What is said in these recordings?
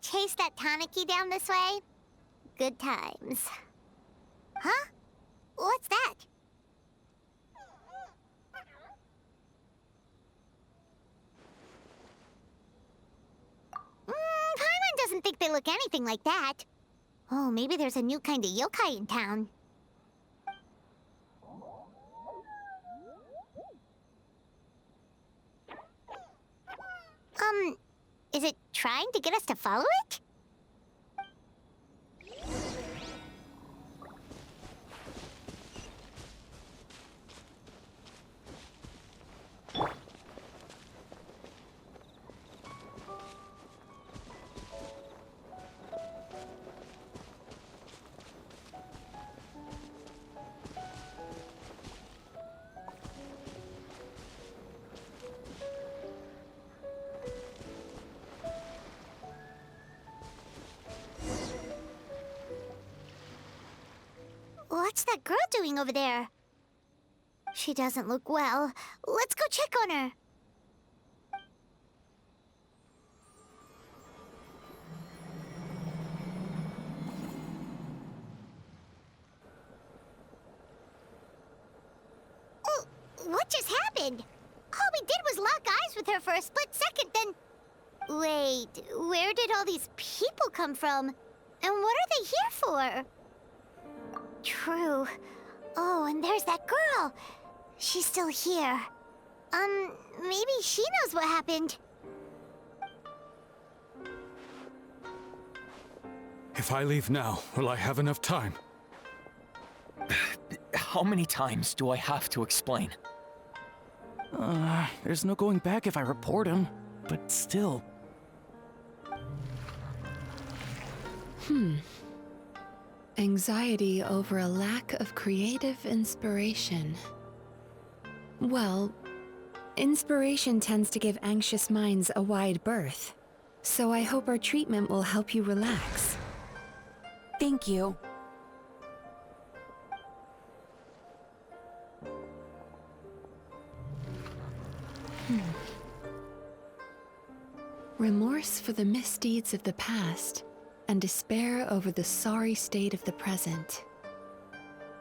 taste that Taniki down this way? Good times. Huh? What's that? Paimon doesn't think they look anything like that. Oh, maybe there's a new kind of yokai in town. Is it trying to get us to follow it? What's that girl doing over there? She doesn't look well. Let's go check on her. Oh, what just happened? All we did was lock eyes with her for a split second, then... Wait, where did all these people come from? And what are they here for? True. Oh, and there's that girl. She's still here. Maybe she knows what happened. If I leave now, will I have enough time? How many times do I have to explain? There's no going back if I report him, but still. Anxiety over a lack of creative inspiration. Well, inspiration tends to give anxious minds a wide berth, so I hope our treatment will help you relax. Thank you. Remorse for the misdeeds of the past, and despair over the sorry state of the present.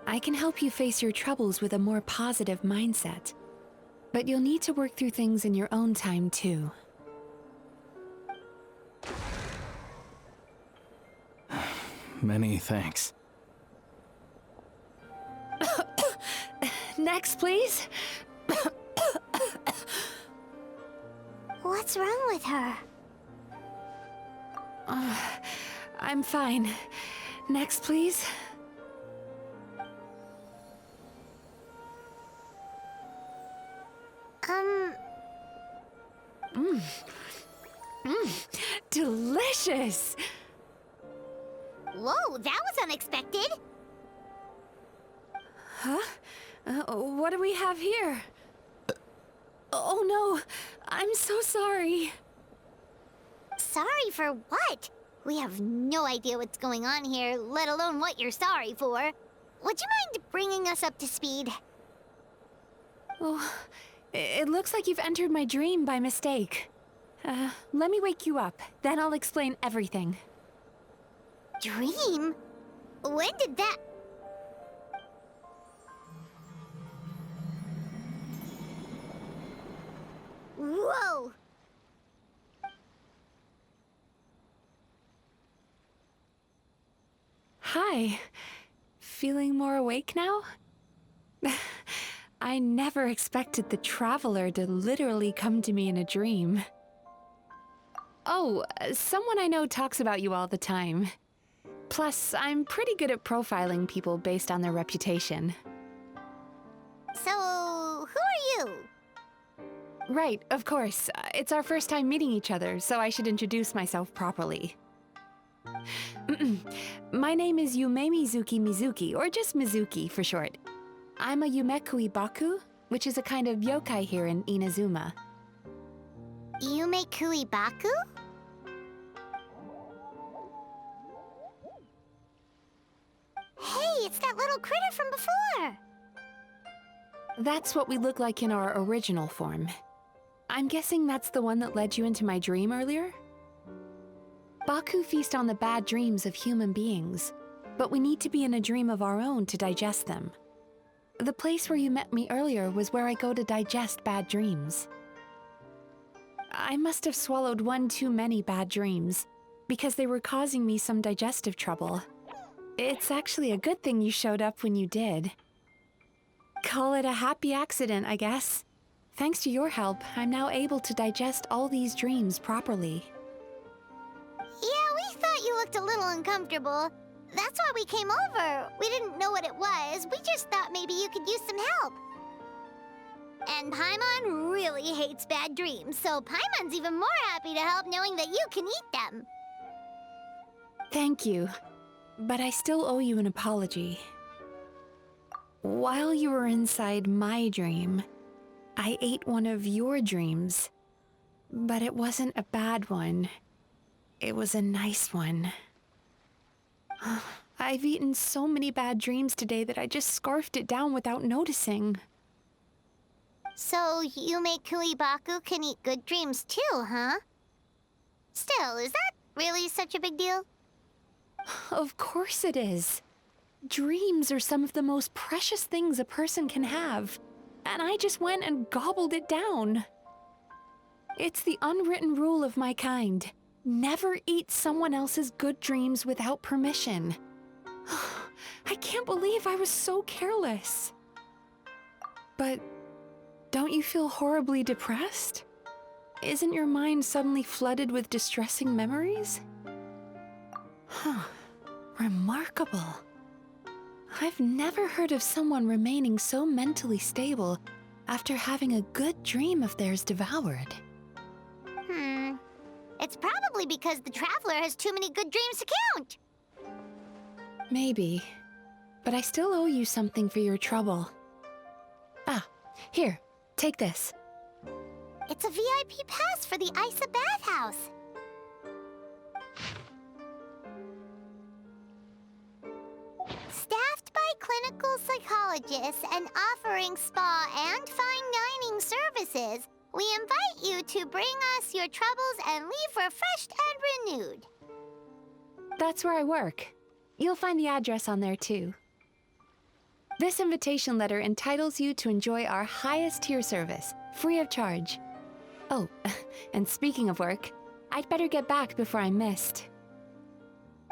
I can help you face your troubles with a more positive mindset, but you'll need to work through things in your own time too. Many thanks. Next, please. What's wrong with her? I'm fine. Next, please. Delicious! Whoa, that was unexpected. Huh? What do we have here? Oh no, I'm so sorry. Sorry for what? We have no idea what's going on here, let alone what you're sorry for. Would you mind bringing us up to speed? Oh, it looks like you've entered my dream by mistake. Let me wake you up, then I'll explain everything. Dream? When did that... Whoa! Hi. Feeling more awake now? I never expected the Traveler to literally come to me in a dream. Oh, someone I know talks about you all the time. Plus, I'm pretty good at profiling people based on their reputation. So, who are you? Right, of course. It's our first time meeting each other, so I should introduce myself properly. My name is Yumemizuki Mizuki, or just Mizuki for short. I'm a Yumekui Baku, which is a kind of yokai here in Inazuma. Yumekui Baku? Hey, it's that little critter from before! That's what we look like in our original form. I'm guessing that's the one that led you into my dream earlier? Baku feast on the bad dreams of human beings, but we need to be in a dream of our own to digest them. The place where you met me earlier was where I go to digest bad dreams. I must have swallowed one too many bad dreams, because they were causing me some digestive trouble. It's actually a good thing you showed up when you did. Call it a happy accident, I guess. Thanks to your help, I'm now able to digest all these dreams properly. Yeah, we thought you looked a little uncomfortable. That's why we came over. We didn't know what it was. We just thought maybe you could use some help. And Paimon really hates bad dreams, so Paimon's even more happy to help knowing that you can eat them. Thank you, but I still owe you an apology. While you were inside my dream, I ate one of your dreams, but it wasn't a bad one. It was a nice one. I've eaten so many bad dreams today that I just scarfed it down without noticing. So Yumei Baku can eat good dreams too, huh? Still, is that really such a big deal? Of course it is. Dreams are some of the most precious things a person can have, and I just went and gobbled it down. It's the unwritten rule of my kind. Never eat someone else's good dreams without permission. I can't believe I was so careless. But don't you feel horribly depressed? Isn't your mind suddenly flooded with distressing memories? Huh. Remarkable. I've never heard of someone remaining so mentally stable after having a good dream of theirs devoured. It's probably because the Traveler has too many good dreams to count. Maybe. But I still owe you something for your trouble. Ah, here, take this. It's a VIP pass for the Isa bathhouse. Staffed by clinical psychologists and offering spa and fine dining services, we invite you to bring us your troubles and leave refreshed and renewed. That's where I work. You'll find the address on there too. This invitation letter entitles you to enjoy our highest tier service, free of charge. Oh, and speaking of work, I'd better get back before I'm missed.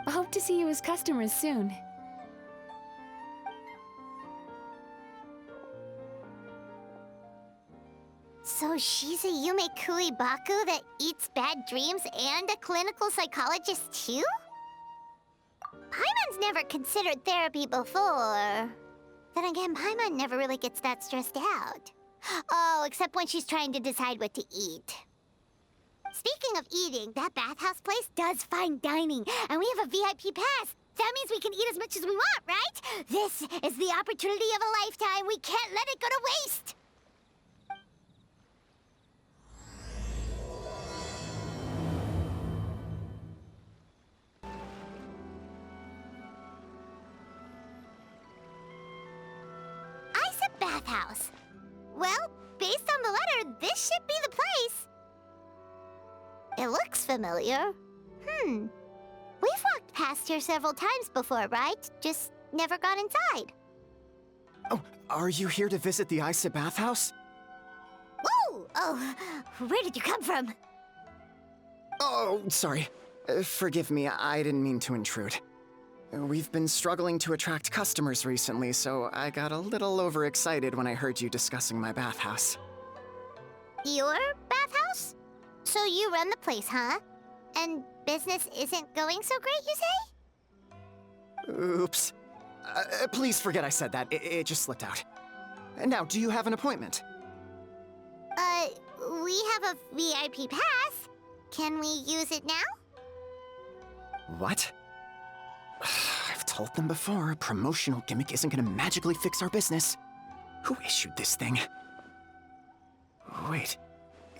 I hope to see you as customers soon. So she's a Yumei Baku that eats bad dreams and a clinical psychologist too? Paimon's never considered therapy before. Then again, Paimon never really gets that stressed out. Oh, except when she's trying to decide what to eat. Speaking of eating, that bathhouse place does fine dining, and we have a VIP pass. That means we can eat as much as we want, right? This is the opportunity of a lifetime. We can't let it go to waste. Bathhouse. Well, based on the letter, this should be the place. It looks familiar. We've walked past here several times before, right? Just never got inside. Oh, are you here to visit the Isa bathhouse? Whoa! Oh, where did you come from? Oh, sorry. Forgive me, I didn't mean to intrude. We've been struggling to attract customers recently, so I got a little overexcited when I heard you discussing my bathhouse. Your bathhouse? So you run the place, huh? And business isn't going so great, you say? Oops. Please forget I said that. It just slipped out. Now, do you have an appointment? We have a VIP pass. Can we use it now? What? I've told them before, a promotional gimmick isn't gonna magically fix our business. Who issued this thing? Wait,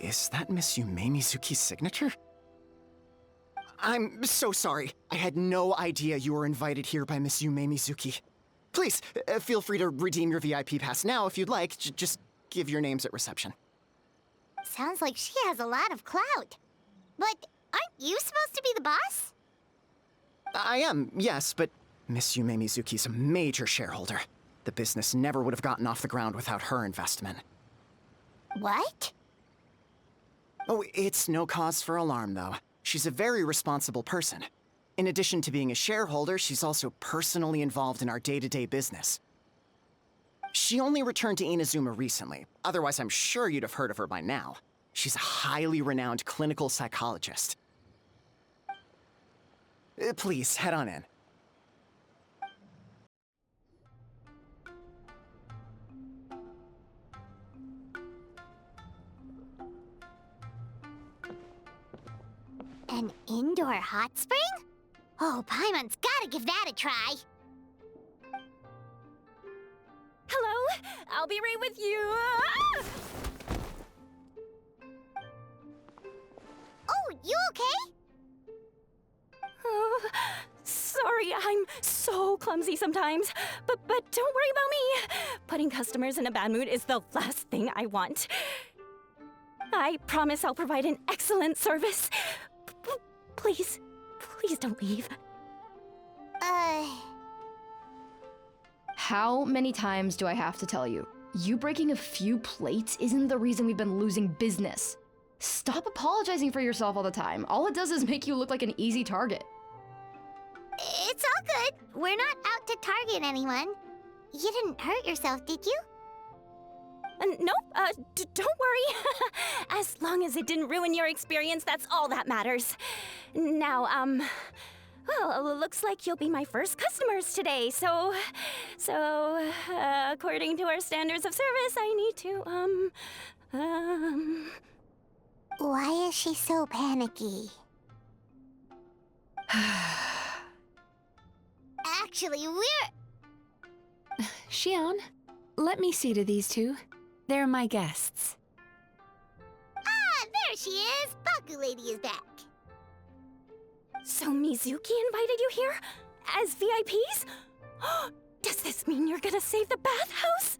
is that Miss Yumemizuki's signature? I'm so sorry. I had no idea you were invited here by Miss Yumemizuki. Please, feel free to redeem your VIP pass now if you'd like. Just give your names at reception. Sounds like she has a lot of clout. But Aren't you supposed to be the boss? I am, yes, but Miss Yumemizuki's a major shareholder. The business never would have gotten off the ground without her investment. What? Oh, it's no cause for alarm, though. She's a very responsible person. In addition to being a shareholder, she's also personally involved in our day-to-day business. She only returned to Inazuma recently. Otherwise, I'm sure you'd have heard of her by now. She's a highly renowned clinical psychologist. Please, head on in. An indoor hot spring? Oh, Paimon's gotta give that a try. Hello? I'll be right with you. Ah! Oh, you okay? Oh, sorry, I'm so clumsy sometimes. But don't worry about me. Putting customers in a bad mood is the last thing I want. I promise I'll provide an excellent service. Please, please don't leave. How many times do I have to tell you? You breaking a few plates isn't the reason we've been losing business. Stop apologizing for yourself all the time. All it does is make you look like an easy target. It's all good. We're not out to target anyone. You didn't hurt yourself, did you? Nope, don't worry. As long as it didn't ruin your experience, that's all that matters. Now, well, looks like you'll be my first customers today, so, according to our standards of service, I need to, Why is she so panicky? Actually, we're... Xion, let me see to these two. They're my guests. Ah, there she is! Baku Lady is back. So Mizuki invited you here? As VIPs? Does this mean you're gonna save the bathhouse?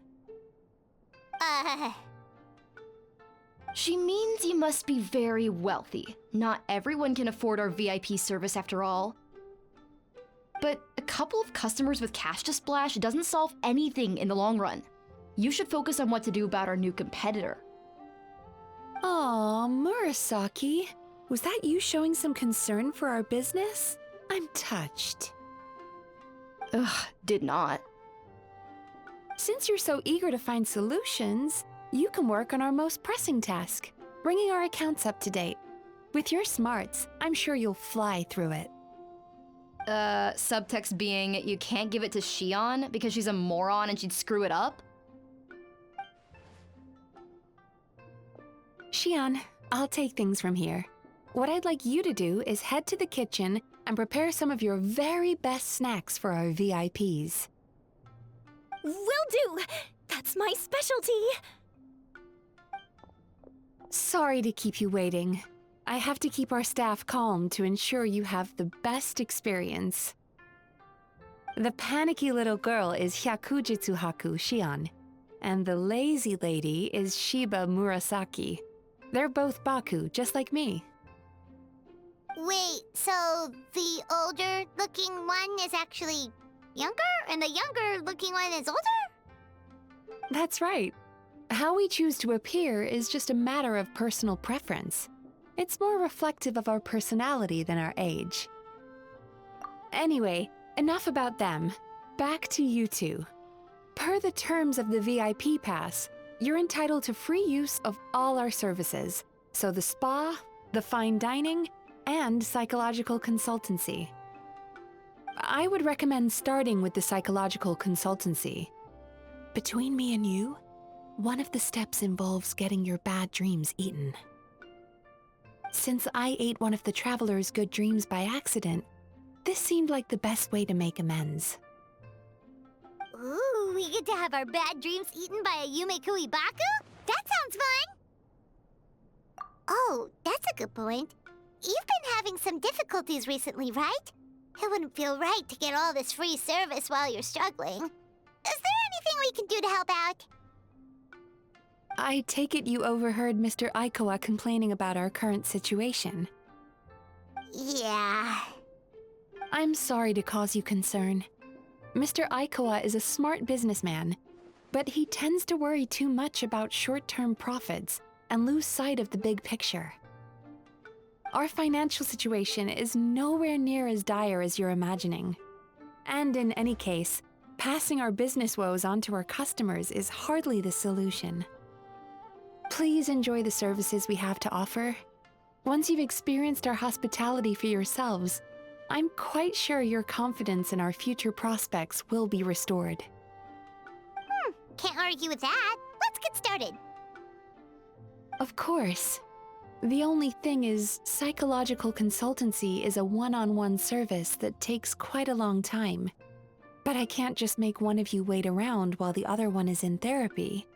She means you must be very wealthy. Not everyone can afford our VIP service after all. But a couple of customers with cash to splash doesn't solve anything in the long run. You should focus on what to do about our new competitor. Aw, Murasaki. Was that you showing some concern for our business? I'm touched. Ugh, did not. Since you're so eager to find solutions, you can work on our most pressing task, bringing our accounts up to date. With your smarts, I'm sure you'll fly through it. Subtext being, you can't give it to Xion because she's a moron and she'd screw it up? Xion, I'll take things from here. What I'd like you to do is head to the kitchen and prepare some of your very best snacks for our VIPs. Will do! That's my specialty! Sorry to keep you waiting. I have to keep our staff calm to ensure you have the best experience. The panicky little girl is Hyakujitsu Haku Xion, and the lazy lady is Shiba Murasaki. They're both Baku, just like me. Wait, so the older-looking one is actually younger, and the younger-looking one is older? That's right. How we choose to appear is just a matter of personal preference. It's more reflective of our personality than our age. Anyway, enough about them. Back to you two. Per the terms of the VIP pass, you're entitled to free use of all our services, so the spa, the fine dining, and psychological consultancy. I would recommend starting with the psychological consultancy. Between me and you, one of the steps involves getting your bad dreams eaten. Since I ate one of the traveler's good dreams by accident, this seemed like the best way to make amends. Ooh, we get to have our bad dreams eaten by a Yumekui Baku? That sounds fun! Oh, that's a good point. You've been having some difficulties recently, right? It wouldn't feel right to get all this free service while you're struggling. Is there anything we can do to help out? I take it you overheard Mr. Aikawa complaining about our current situation. Yeah. I'm sorry to cause you concern. Mr. Aikawa is a smart businessman, but he tends to worry too much about short-term profits and lose sight of the big picture. Our financial situation is nowhere near as dire as you're imagining. And in any case, passing our business woes on to our customers is hardly the solution. Please enjoy the services we have to offer. Once you've experienced our hospitality for yourselves, I'm quite sure your confidence in our future prospects will be restored. Can't argue with that. Let's get started. Of course. The only thing is, psychological consultancy is a one-on-one service that takes quite a long time. But I can't just make one of you wait around while the other one is in therapy.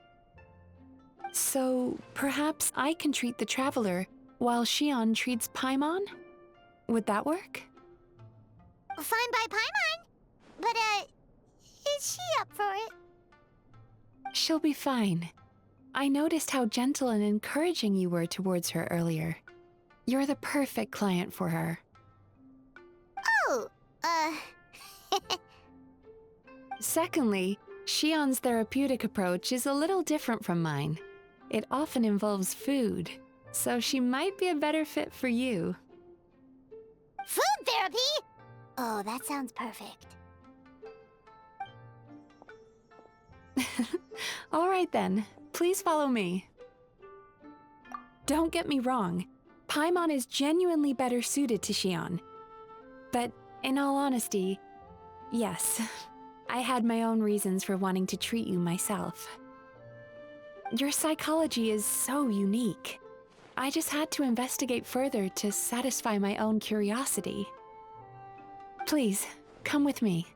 So, perhaps I can treat the traveler while Shion treats Paimon? Would that work? Fine by Paimon. But, is she up for it? She'll be fine. I noticed how gentle and encouraging you were towards her earlier. You're the perfect client for her. Oh, Secondly, Shion's therapeutic approach is a little different from mine. It often involves food, so she might be a better fit for you. food therapy? Oh, that sounds perfect. All right then, please follow me. Don't get me wrong, Paimon is genuinely better suited to Shion. But in all honesty, yes, I had my own reasons for wanting to treat you myself. Your psychology is so unique. I just had to investigate further to satisfy my own curiosity. Please, come with me.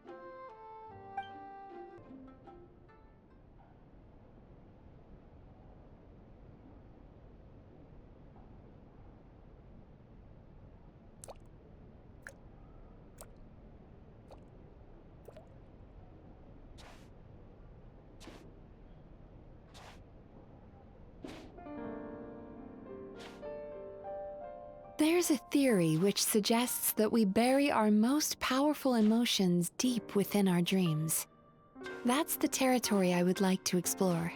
There's a theory which suggests that we bury our most powerful emotions deep within our dreams. That's the territory I would like to explore.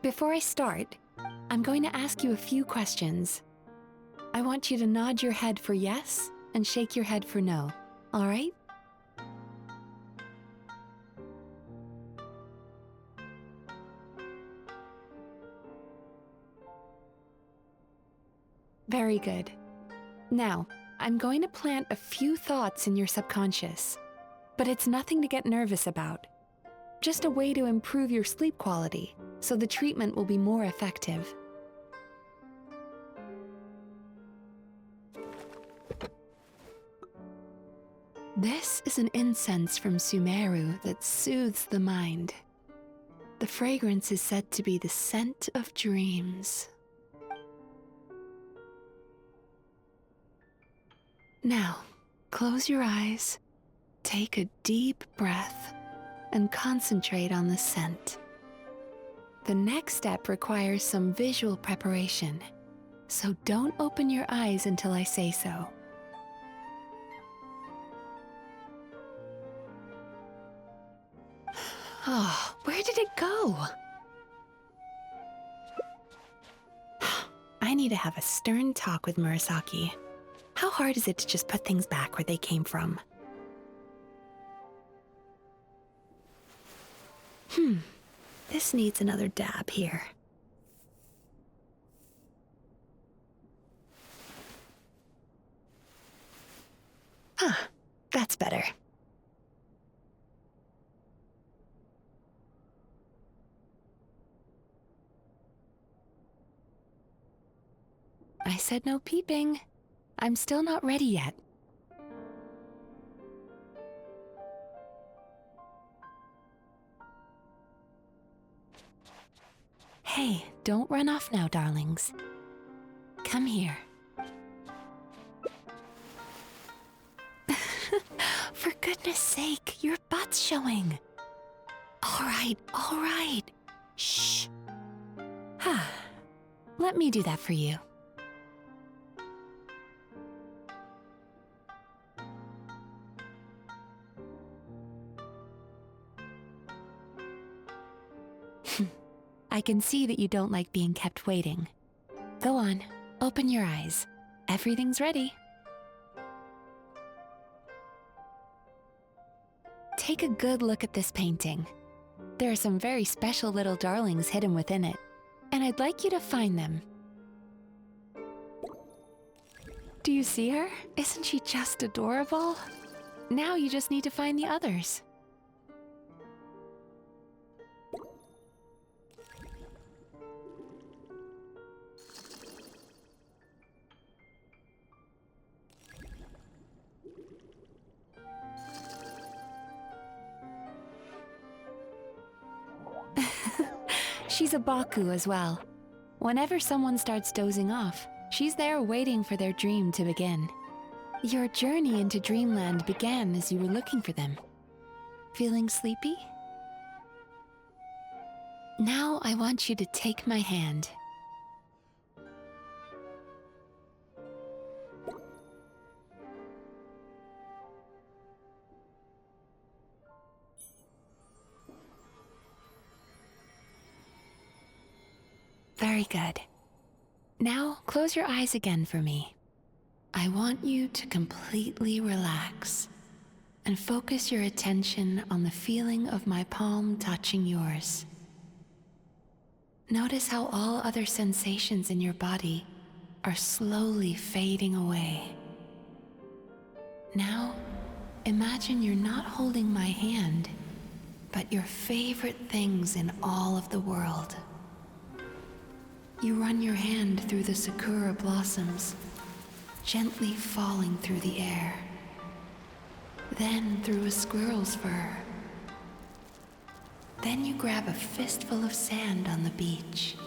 Before I start, I'm going to ask you a few questions. I want you to nod your head for yes and shake your head for no, all right? Very good. Now, I'm going to plant a few thoughts in your subconscious, but it's nothing to get nervous about. Just a way to improve your sleep quality, so the treatment will be more effective. This is an incense from Sumeru that soothes the mind. The fragrance is said to be the scent of dreams. Now, close your eyes, take a deep breath, and concentrate on the scent. The next step requires some visual preparation, so don't open your eyes until I say so. Oh, where did it go? I need to have a stern talk with Murasaki. How hard is it to just put things back where they came from? This needs another dab here. That's better. I said no peeping. I'm still not ready yet. Hey, don't run off now, darlings. Come here. For goodness sake, your butt's showing. All right, Shh. Let me do that for you. I can see that you don't like being kept waiting. Go on, open your eyes. Everything's ready. Take a good look at this painting. There are some very special little darlings hidden within it, and I'd like you to find them. Do you see her? Isn't she just adorable? Now you just need to find the others. She's a Baku as well. Whenever someone starts dozing off, she's there waiting for their dream to begin. Your journey into Dreamland began as you were looking for them. Feeling sleepy? Now I want you to take my hand. Very good. Now, close your eyes again for me. I want you to completely relax and focus your attention on the feeling of my palm touching yours. Notice how all other sensations in your body are slowly fading away. Now, imagine you're not holding my hand, but your favorite things in all of the world. You run your hand through the sakura blossoms, gently falling through the air. Then through a squirrel's fur. Then you grab a fistful of sand on the beach.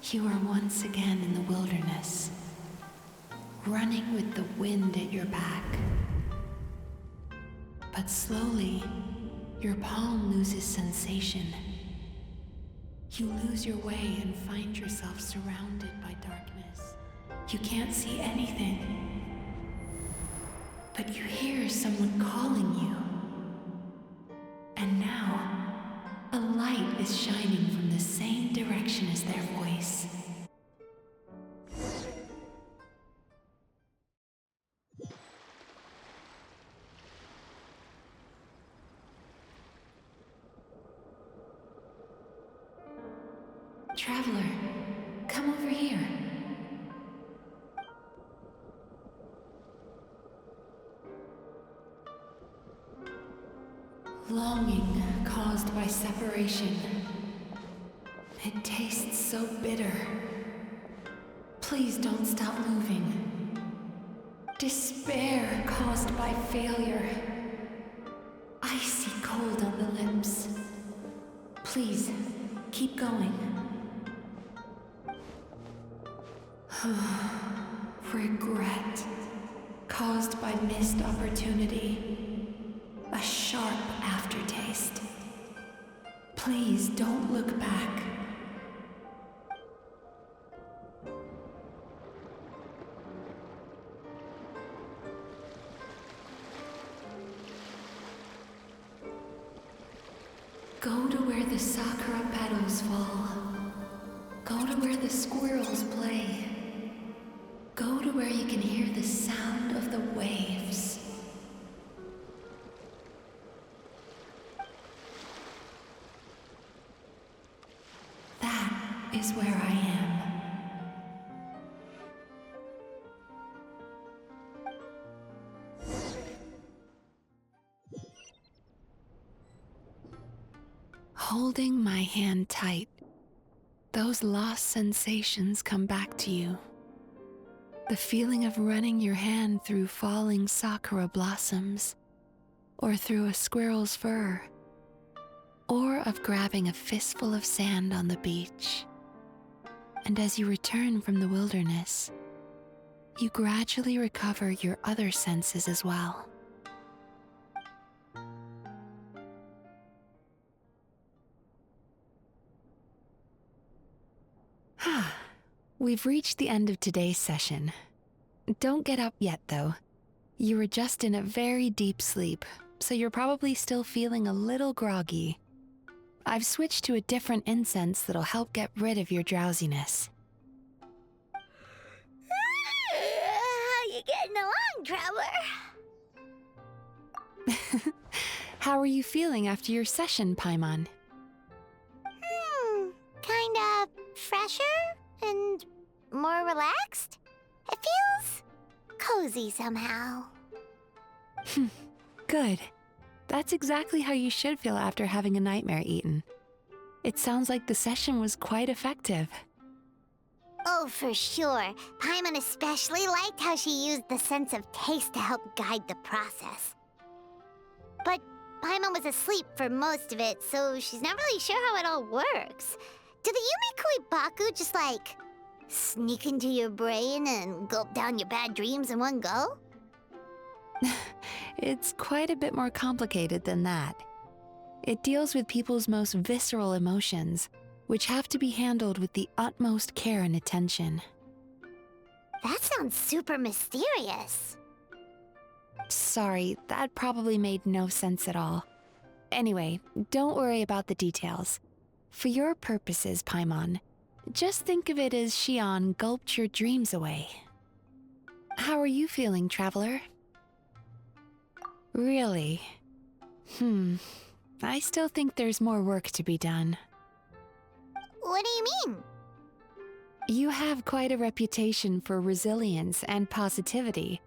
You are once again in the wilderness, running with the wind at your back. But slowly, your palm loses sensation. You lose your way and find yourself surrounded by darkness. You can't see anything, but you hear someone calling you. And now, a light is shining from the same direction as their voice. Traveler, come over here. Longing caused by separation. It tastes so bitter. Please don't stop moving. Despair caused by failure. Icy cold on the lips. Please, keep going. Regret, caused by missed opportunity. A sharp aftertaste. Please don't look back. Go to where the sakura petals fall. Go to where the squirrels play. Go to where you can hear the sound of the waves. That is where I am. Holding my hand tight, those lost sensations come back to you. The feeling of running your hand through falling sakura blossoms, or through a squirrel's fur, or of grabbing a fistful of sand on the beach. And as you return from the wilderness, you gradually recover your other senses as well. We've reached the end of today's session. Don't get up yet, though. You were just in a very deep sleep, so you're probably still feeling a little groggy. I've switched to a different incense that'll help get rid of your drowsiness. How you getting along, Traveler? How are you feeling after your session, Paimon? Kinda fresher and more relaxed. It feels cozy somehow. Good. That's exactly how you should feel after having a nightmare eaten. It sounds like the session was quite effective. Oh, for sure. Paimon especially liked how she used the sense of taste to help guide the process. But Paimon was asleep for most of it, so she's not really sure how it all works. Did the Yumikui Baku just, like, sneak into your brain and gulp down your bad dreams in one go? It's quite a bit more complicated than that. It deals with people's most visceral emotions, which have to be handled with the utmost care and attention. That sounds super mysterious. Sorry, that probably made no sense at all. Anyway, don't worry about the details. For your purposes, Paimon, just think of it as Xion gulped your dreams away. How are you feeling, Traveler? Really? I still think there's more work to be done. What do you mean? You have quite a reputation for resilience and positivity,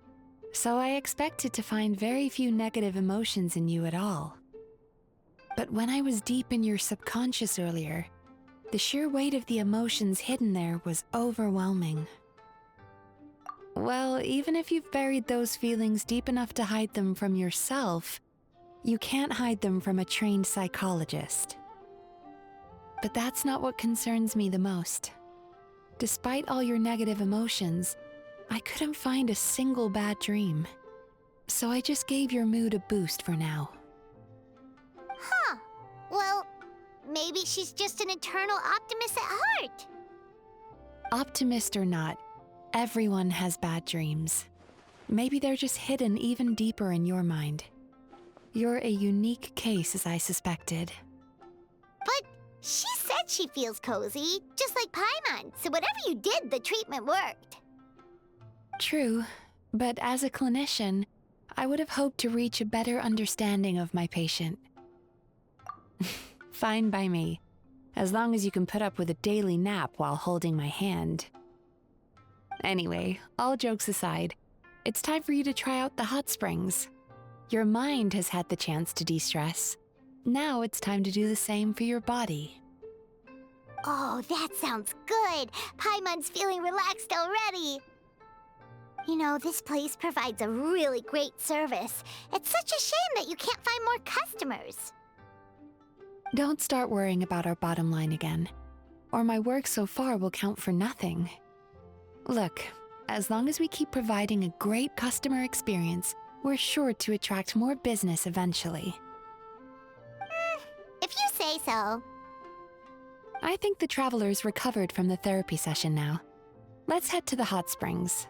so I expected to find very few negative emotions in you at all. But when I was deep in your subconscious earlier, the sheer weight of the emotions hidden there was overwhelming. Well, even if you've buried those feelings deep enough to hide them from yourself, you can't hide them from a trained psychologist. But that's not what concerns me the most. Despite all your negative emotions, I couldn't find a single bad dream. So I just gave your mood a boost for now. Huh. Well, maybe she's just an eternal optimist at heart. Optimist or not, everyone has bad dreams. Maybe they're just hidden even deeper in your mind. You're a unique case, as I suspected. But she said she feels cozy, just like Paimon, so whatever you did, the treatment worked. True, but as a clinician, I would have hoped to reach a better understanding of my patient. Fine by me, as long as you can put up with a daily nap while holding my hand. Anyway, all jokes aside, it's time for you to try out the hot springs. Your mind has had the chance to de-stress. Now it's time to do the same for your body. Oh, that sounds good. Paimon's feeling relaxed already. You know, this place provides a really great service. It's such a shame that you can't find more customers. Don't start worrying about our bottom line again, or my work so far will count for nothing. Look, as long as we keep providing a great customer experience, we're sure to attract more business eventually. If you say so. I think the traveler's recovered from the therapy session now. Let's head to the hot springs.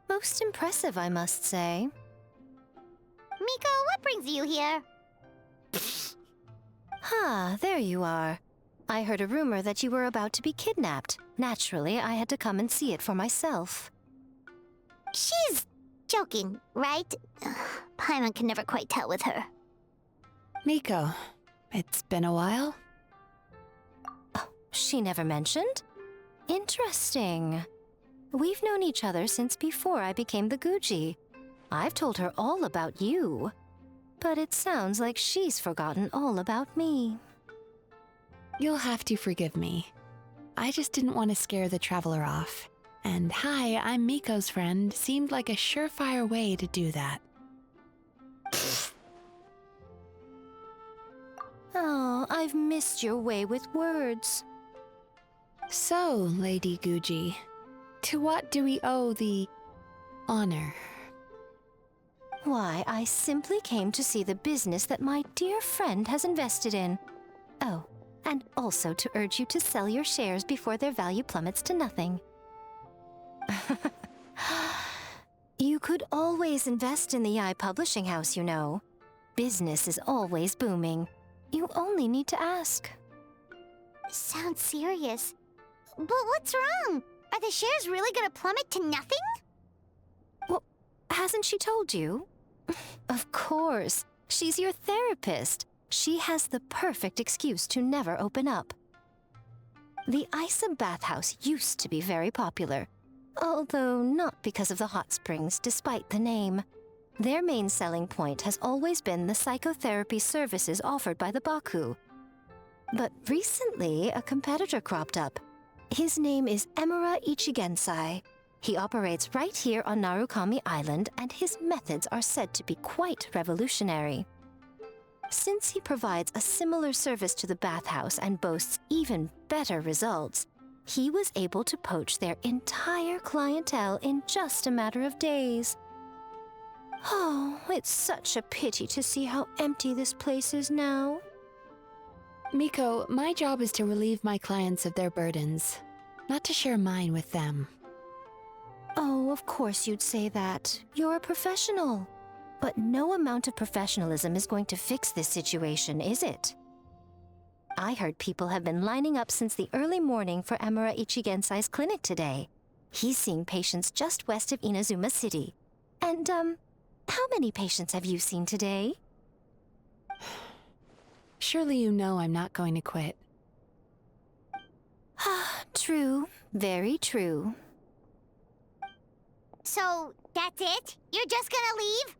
Most impressive, I must say. Miko, what brings you here? There you are. I heard a rumor that you were about to be kidnapped. Naturally, I had to come and see it for myself. She's joking, right? Paimon can never quite tell with her. Miko, it's been a while. She never mentioned? Interesting. We've known each other since before I became the Guji. I've told her all about you. But it sounds like she's forgotten all about me. You'll have to forgive me. I just didn't want to scare the traveler off. And hi, I'm Miko's friend seemed like a surefire way to do that. Oh, I've missed your way with words. So, Lady Guji, to what do we owe the honor? Why, I simply came to see the business that my dear friend has invested in. Oh, and also to urge you to sell your shares before their value plummets to nothing. You could always invest in the Publishing House, you know. Business is always booming. You only need to ask. Sounds serious. But what's wrong? Are the shares really gonna plummet to nothing? Well, hasn't she told you? Of course. She's your therapist. She has the perfect excuse to never open up. The Isa bathhouse used to be very popular, although not because of the hot springs, despite the name. Their main selling point has always been the psychotherapy services offered by the Baku. But recently, a competitor cropped up. His name is Emura Ichigensai. He operates right here on Narukami Island, and his methods are said to be quite revolutionary. Since he provides a similar service to the bathhouse and boasts even better results, he was able to poach their entire clientele in just a matter of days. Oh, it's such a pity to see how empty this place is now. Miko, my job is to relieve my clients of their burdens, not to share mine with them. Oh, of course you'd say that. You're a professional. But no amount of professionalism is going to fix this situation, is it? I heard people have been lining up since the early morning for Emura Ichigensai's clinic today. He's seeing patients just west of Inazuma City. And, how many patients have you seen today? Surely you know I'm not going to quit. True. Very true. So, that's it? You're just gonna leave?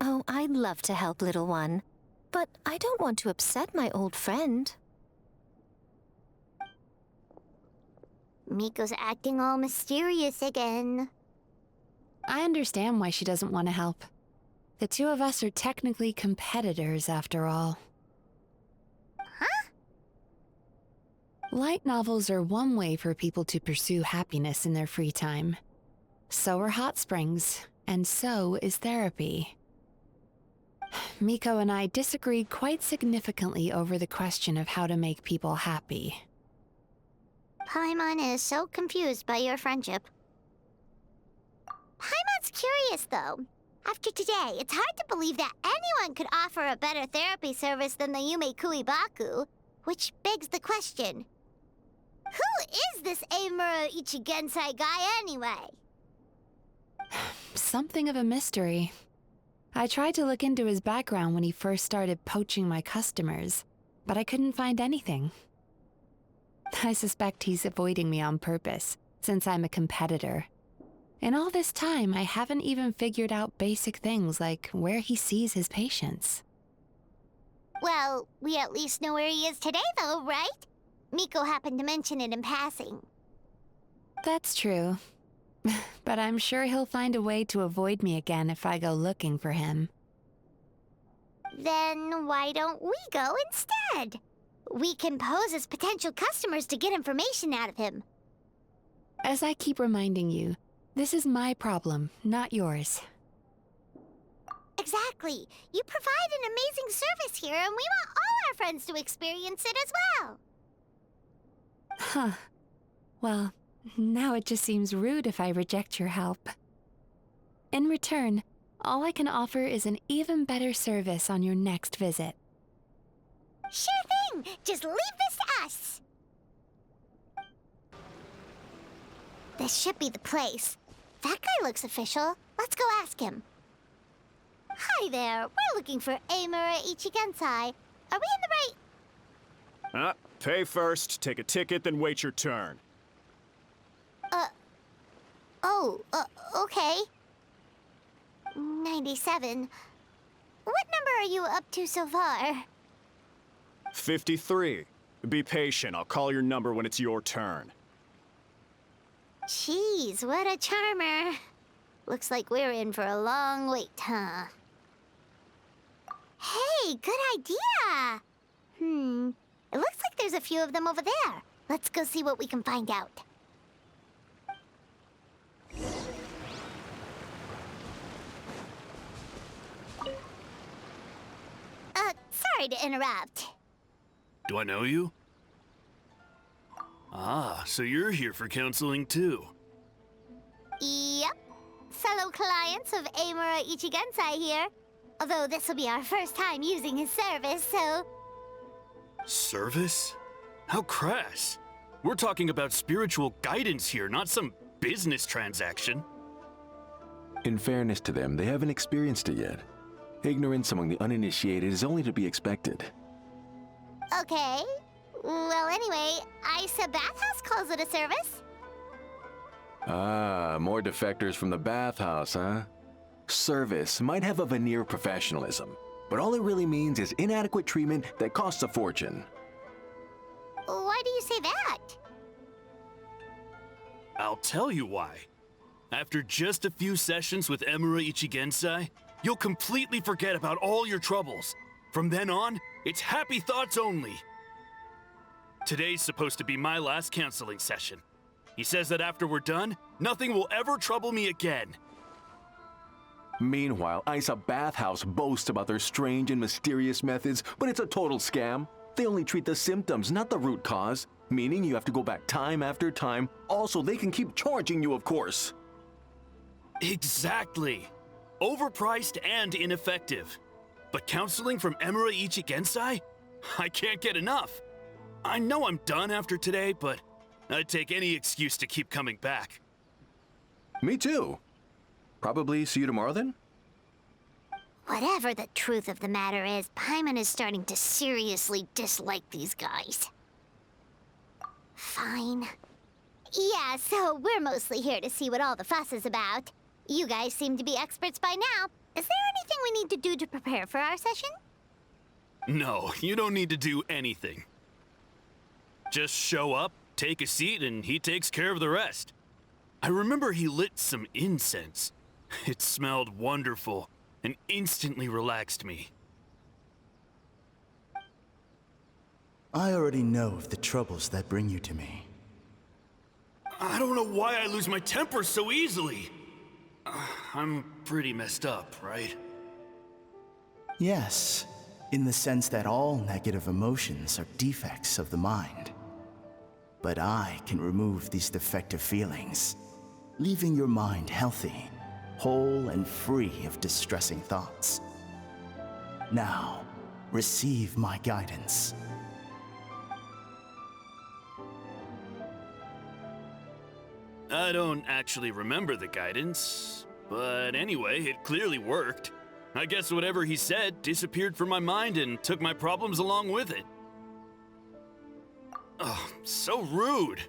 Oh, I'd love to help, little one. But I don't want to upset my old friend. Miko's acting all mysterious again. I understand why she doesn't want to help. The two of us are technically competitors, after all. Huh? Light novels are one way for people to pursue happiness in their free time. So are hot springs, and so is therapy. Miko and I disagreed quite significantly over the question of how to make people happy. Paimon is so confused by your friendship. Paimon's curious, though. After today, it's hard to believe that anyone could offer a better therapy service than the Yumemizuki Baku, which begs the question, who is this Emura Ichigensai guy anyway? Something of a mystery. I tried to look into his background when he first started poaching my customers, but I couldn't find anything. I suspect he's avoiding me on purpose, since I'm a competitor. In all this time, I haven't even figured out basic things like where he sees his patients. Well, we at least know where he is today, though, right? Miko happened to mention it in passing. That's true. But I'm sure he'll find a way to avoid me again if I go looking for him. Then why don't we go instead? We can pose as potential customers to get information out of him. As I keep reminding you, this is my problem, not yours. Exactly. You provide an amazing service here, and we want all our friends to experience it as well. Huh. Well, now it just seems rude if I reject your help. In return, all I can offer is an even better service on your next visit. Sure thing! Just leave this to us! This should be the place. That guy looks official. Let's go ask him. Hi there. We're looking for Emura Ichigensai. Are we in the right... Pay first, take a ticket, then wait your turn. Okay. 97. What number are you up to so far? 53. Be patient, I'll call your number when it's your turn. Jeez, what a charmer. Looks like we're in for a long wait, huh? Hey, good idea! It looks like there's a few of them over there. Let's go see what we can find out. Sorry to interrupt. Do I know you? Ah, so you're here for counseling too. Yep. Fellow clients of Amura Ichigensai here. Although this will be our first time using his service, so... Service? How crass. We're talking about spiritual guidance here, not some business transaction. In fairness to them, they haven't experienced it yet. Ignorance among the uninitiated is only to be expected. Okay. Well, anyway, Isa Bathhouse calls it a service. Ah, more defectors from the bathhouse, huh? Service might have a veneer of professionalism, but all it really means is inadequate treatment that costs a fortune. Why do you say that? I'll tell you why. After just a few sessions with Amura Ichigensai, you'll completely forget about all your troubles. From then on, it's happy thoughts only. Today's supposed to be my last counseling session. He says that after we're done, nothing will ever trouble me again. Meanwhile, Isa Bathhouse boasts about their strange and mysterious methods, but it's a total scam. They only treat the symptoms, not the root cause, meaning you have to go back time after time. Also, they can keep charging you, of course. Exactly. Overpriced and ineffective. But counseling from Amura Ichigensai? I can't get enough. I know I'm done after today, but I'd take any excuse to keep coming back. Me too. Probably see you tomorrow then? Whatever the truth of the matter is, Paimon is starting to seriously dislike these guys. Fine. Yeah, so we're mostly here to see what all the fuss is about. You guys seem to be experts by now. Is there anything we need to do to prepare for our session? No, you don't need to do anything. Just show up, take a seat, and he takes care of the rest. I remember he lit some incense. It smelled wonderful and instantly relaxed me. I already know of the troubles that bring you to me. I don't know why I lose my temper so easily. I'm pretty messed up, right? Yes, in the sense that all negative emotions are defects of the mind. But I can remove these defective feelings, leaving your mind healthy, whole and free of distressing thoughts. Now, receive my guidance. I don't actually remember the guidance, but anyway, it clearly worked. I guess whatever he said disappeared from my mind and took my problems along with it. Oh, so rude.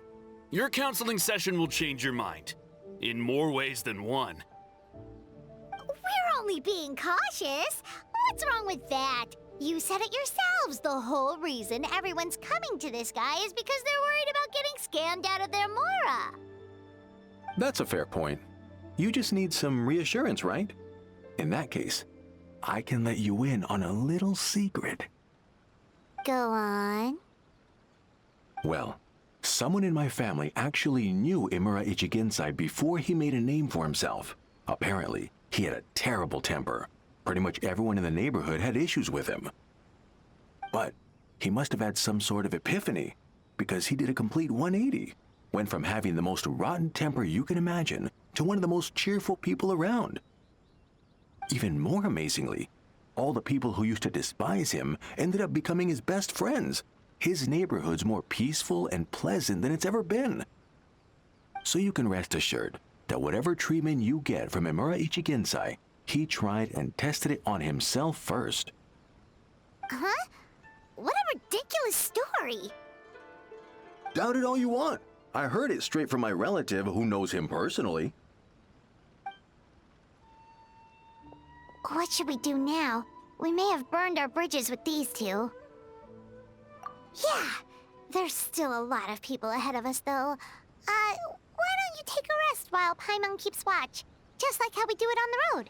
Your counseling session will change your mind, in more ways than one. We're only being cautious. What's wrong with that? You said it yourselves. The whole reason everyone's coming to this guy is because they're worried about getting scammed out of their Mora. That's a fair point. You just need some reassurance, right? In that case, I can let you in on a little secret. Go on. Well, someone in my family actually knew Amura Ichigensai before he made a name for himself. Apparently, he had a terrible temper. Pretty much everyone in the neighborhood had issues with him. But he must have had some sort of epiphany, because he did a complete 180. Went from having the most rotten temper you can imagine to one of the most cheerful people around. Even more amazingly, all the people who used to despise him ended up becoming his best friends. His neighborhood's more peaceful and pleasant than it's ever been. So you can rest assured that whatever treatment you get from Amura Ichigensai, he tried and tested it on himself first. Huh? What a ridiculous story. Doubt it all you want. I heard it straight from my relative who knows him personally. What should we do now? We may have burned our bridges with these two. Yeah, there's still a lot of people ahead of us, though. Why don't you take a rest while Paimon keeps watch? Just like how we do it on the road.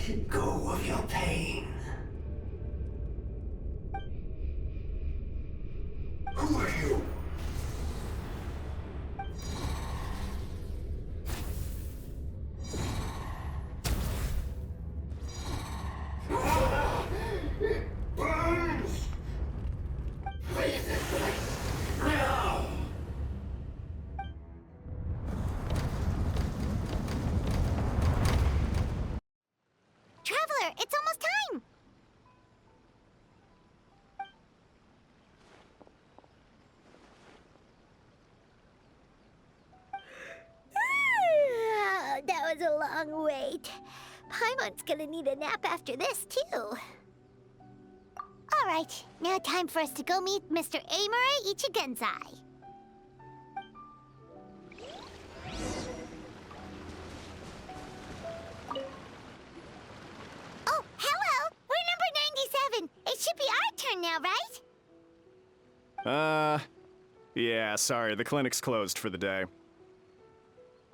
Let go of your pain. Who are you? It burns! Leave this place now! Traveler, it's almost time! That was a long wait. Paimon's gonna need a nap after this, too. All right, now time for us to go meet Mr. Amura Ichigenzai. Oh, hello! We're number 97. It should be our turn now, right? Yeah, sorry, the clinic's closed for the day.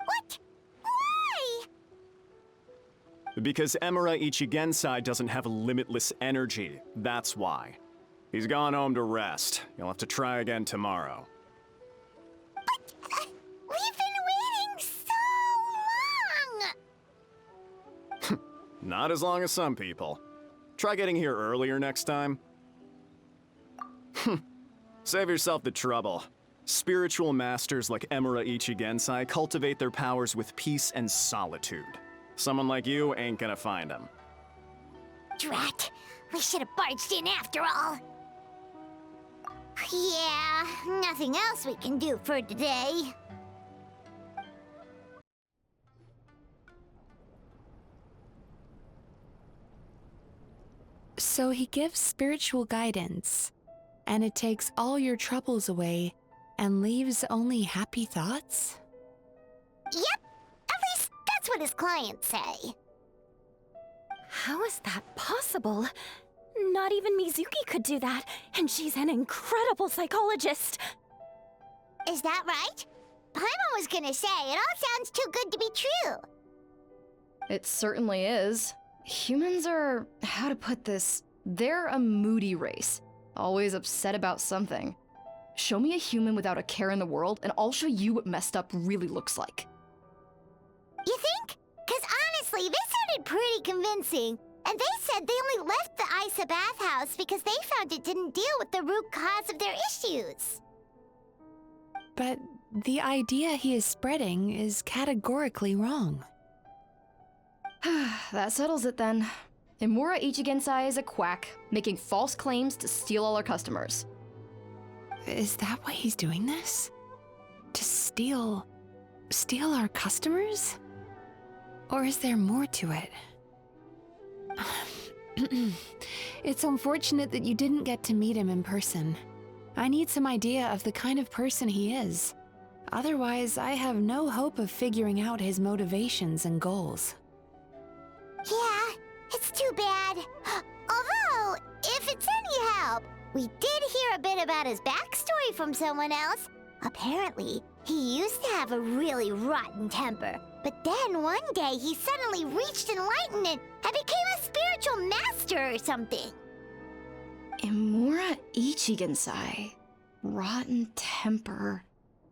What? Why? Because Emura Ichigensai doesn't have limitless energy, that's why. He's gone home to rest. You'll have to try again tomorrow. But we've been waiting so long! Not as long as some people. Try getting here earlier next time. Save yourself the trouble. Spiritual masters like Emura Ichigensai cultivate their powers with peace and solitude. Someone like you ain't gonna find them. Drat! We should have barged in after all. Yeah, nothing else we can do for today. So he gives spiritual guidance, and it takes all your troubles away and leaves only happy thoughts? Yep, at least that's what his clients say. How is that possible? Not even Mizuki could do that, and she's an incredible psychologist. Is that right? Paimon was gonna say, it all sounds too good to be true. It certainly is. Humans are, how to put this, they're a moody race. Always upset about something. Show me a human without a care in the world, and I'll show you what messed up really looks like. You think? Because honestly, this sounded pretty convincing. And they said they only left the Isa bathhouse because they found it didn't deal with the root cause of their issues. But the idea he is spreading is categorically wrong. That settles it then. Emura Ichigensai is a quack, making false claims to steal all our customers. Is that why he's doing this? To steal our customers? Or is there more to it? It's unfortunate that you didn't get to meet him in person. I need some idea of the kind of person he is. Otherwise, I have no hope of figuring out his motivations and goals. Yeah, it's too bad. Although, if it's any help, we did hear a bit about his backstory from someone else. Apparently, he used to have a really rotten temper. But then one day he suddenly reached enlightenment and became a spiritual master or something. Emura Ichigensai. Rotten temper.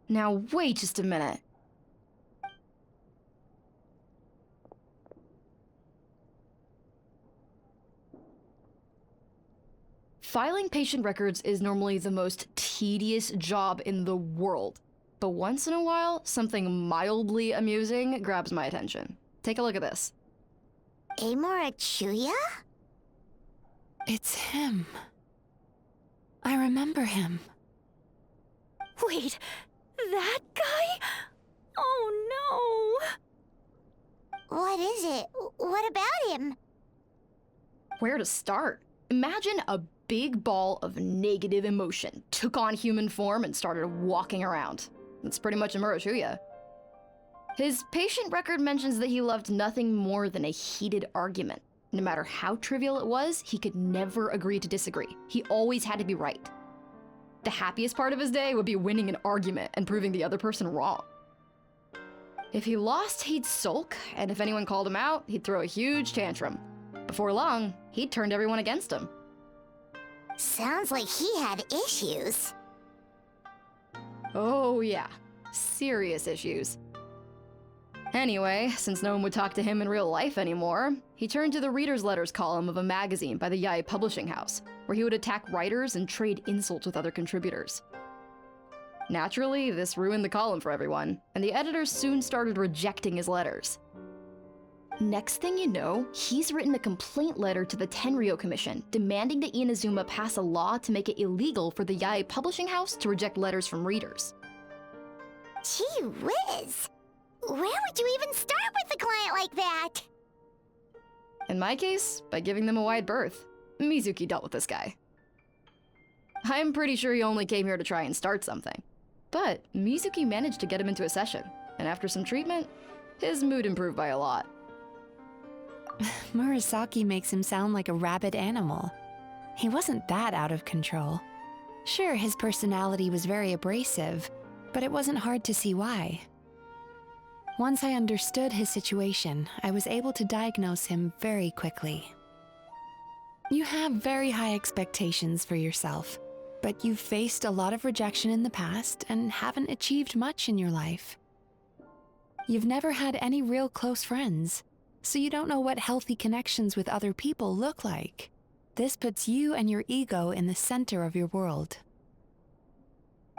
Now wait just a minute. Filing patient records is normally the most tedious job in the world. But once in a while, something mildly amusing grabs my attention. Take a look at this. Amura Chuya? It's him. I remember him. Wait, that guy? Oh no! What is it? What about him? Where to start? Imagine a big ball of negative emotion took on human form and started walking around. That's pretty much Emura Chuya. His patient record mentions that he loved nothing more than a heated argument. No matter how trivial it was, he could never agree to disagree. He always had to be right. The happiest part of his day would be winning an argument and proving the other person wrong. If he lost, he'd sulk, and if anyone called him out, he'd throw a huge tantrum. Before long, he'd turned everyone against him. Sounds like he had issues. Oh yeah, serious issues. Anyway, since no one would talk to him in real life anymore, he turned to the reader's letters column of a magazine by the Yae Publishing House, where he would attack writers and trade insults with other contributors. Naturally, this ruined the column for everyone, and the editors soon started rejecting his letters. Next thing you know, he's written a complaint letter to the Tenryou Commission demanding that Inazuma pass a law to make it illegal for the Yae Publishing House to reject letters from readers. Gee whiz! Where would you even start with a client like that? In my case, by giving them a wide berth. Mizuki dealt with this guy. I'm pretty sure he only came here to try and start something. But Mizuki managed to get him into a session, and after some treatment, his mood improved by a lot. Murasaki makes him sound like a rabid animal. He wasn't that out of control. Sure, his personality was very abrasive, but it wasn't hard to see why. Once I understood his situation, I was able to diagnose him very quickly. You have very high expectations for yourself, but you've faced a lot of rejection in the past and haven't achieved much in your life. You've never had any real close friends, so you don't know what healthy connections with other people look like. This puts you and your ego in the center of your world.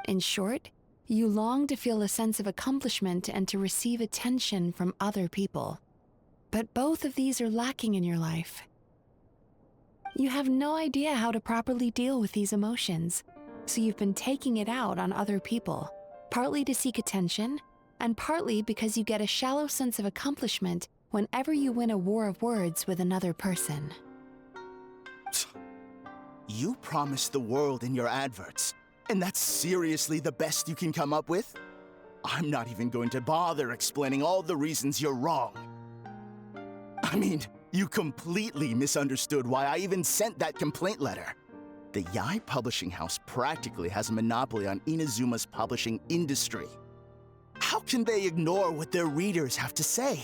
In short, you long to feel a sense of accomplishment and to receive attention from other people. But both of these are lacking in your life. You have no idea how to properly deal with these emotions, so you've been taking it out on other people, partly to seek attention, and partly because you get a shallow sense of accomplishment whenever you win a war of words with another person. You promised the world in your adverts, and that's seriously the best you can come up with? I'm not even going to bother explaining all the reasons you're wrong. I mean, you completely misunderstood why I even sent that complaint letter. The Yae Publishing House practically has a monopoly on Inazuma's publishing industry. How can they ignore what their readers have to say?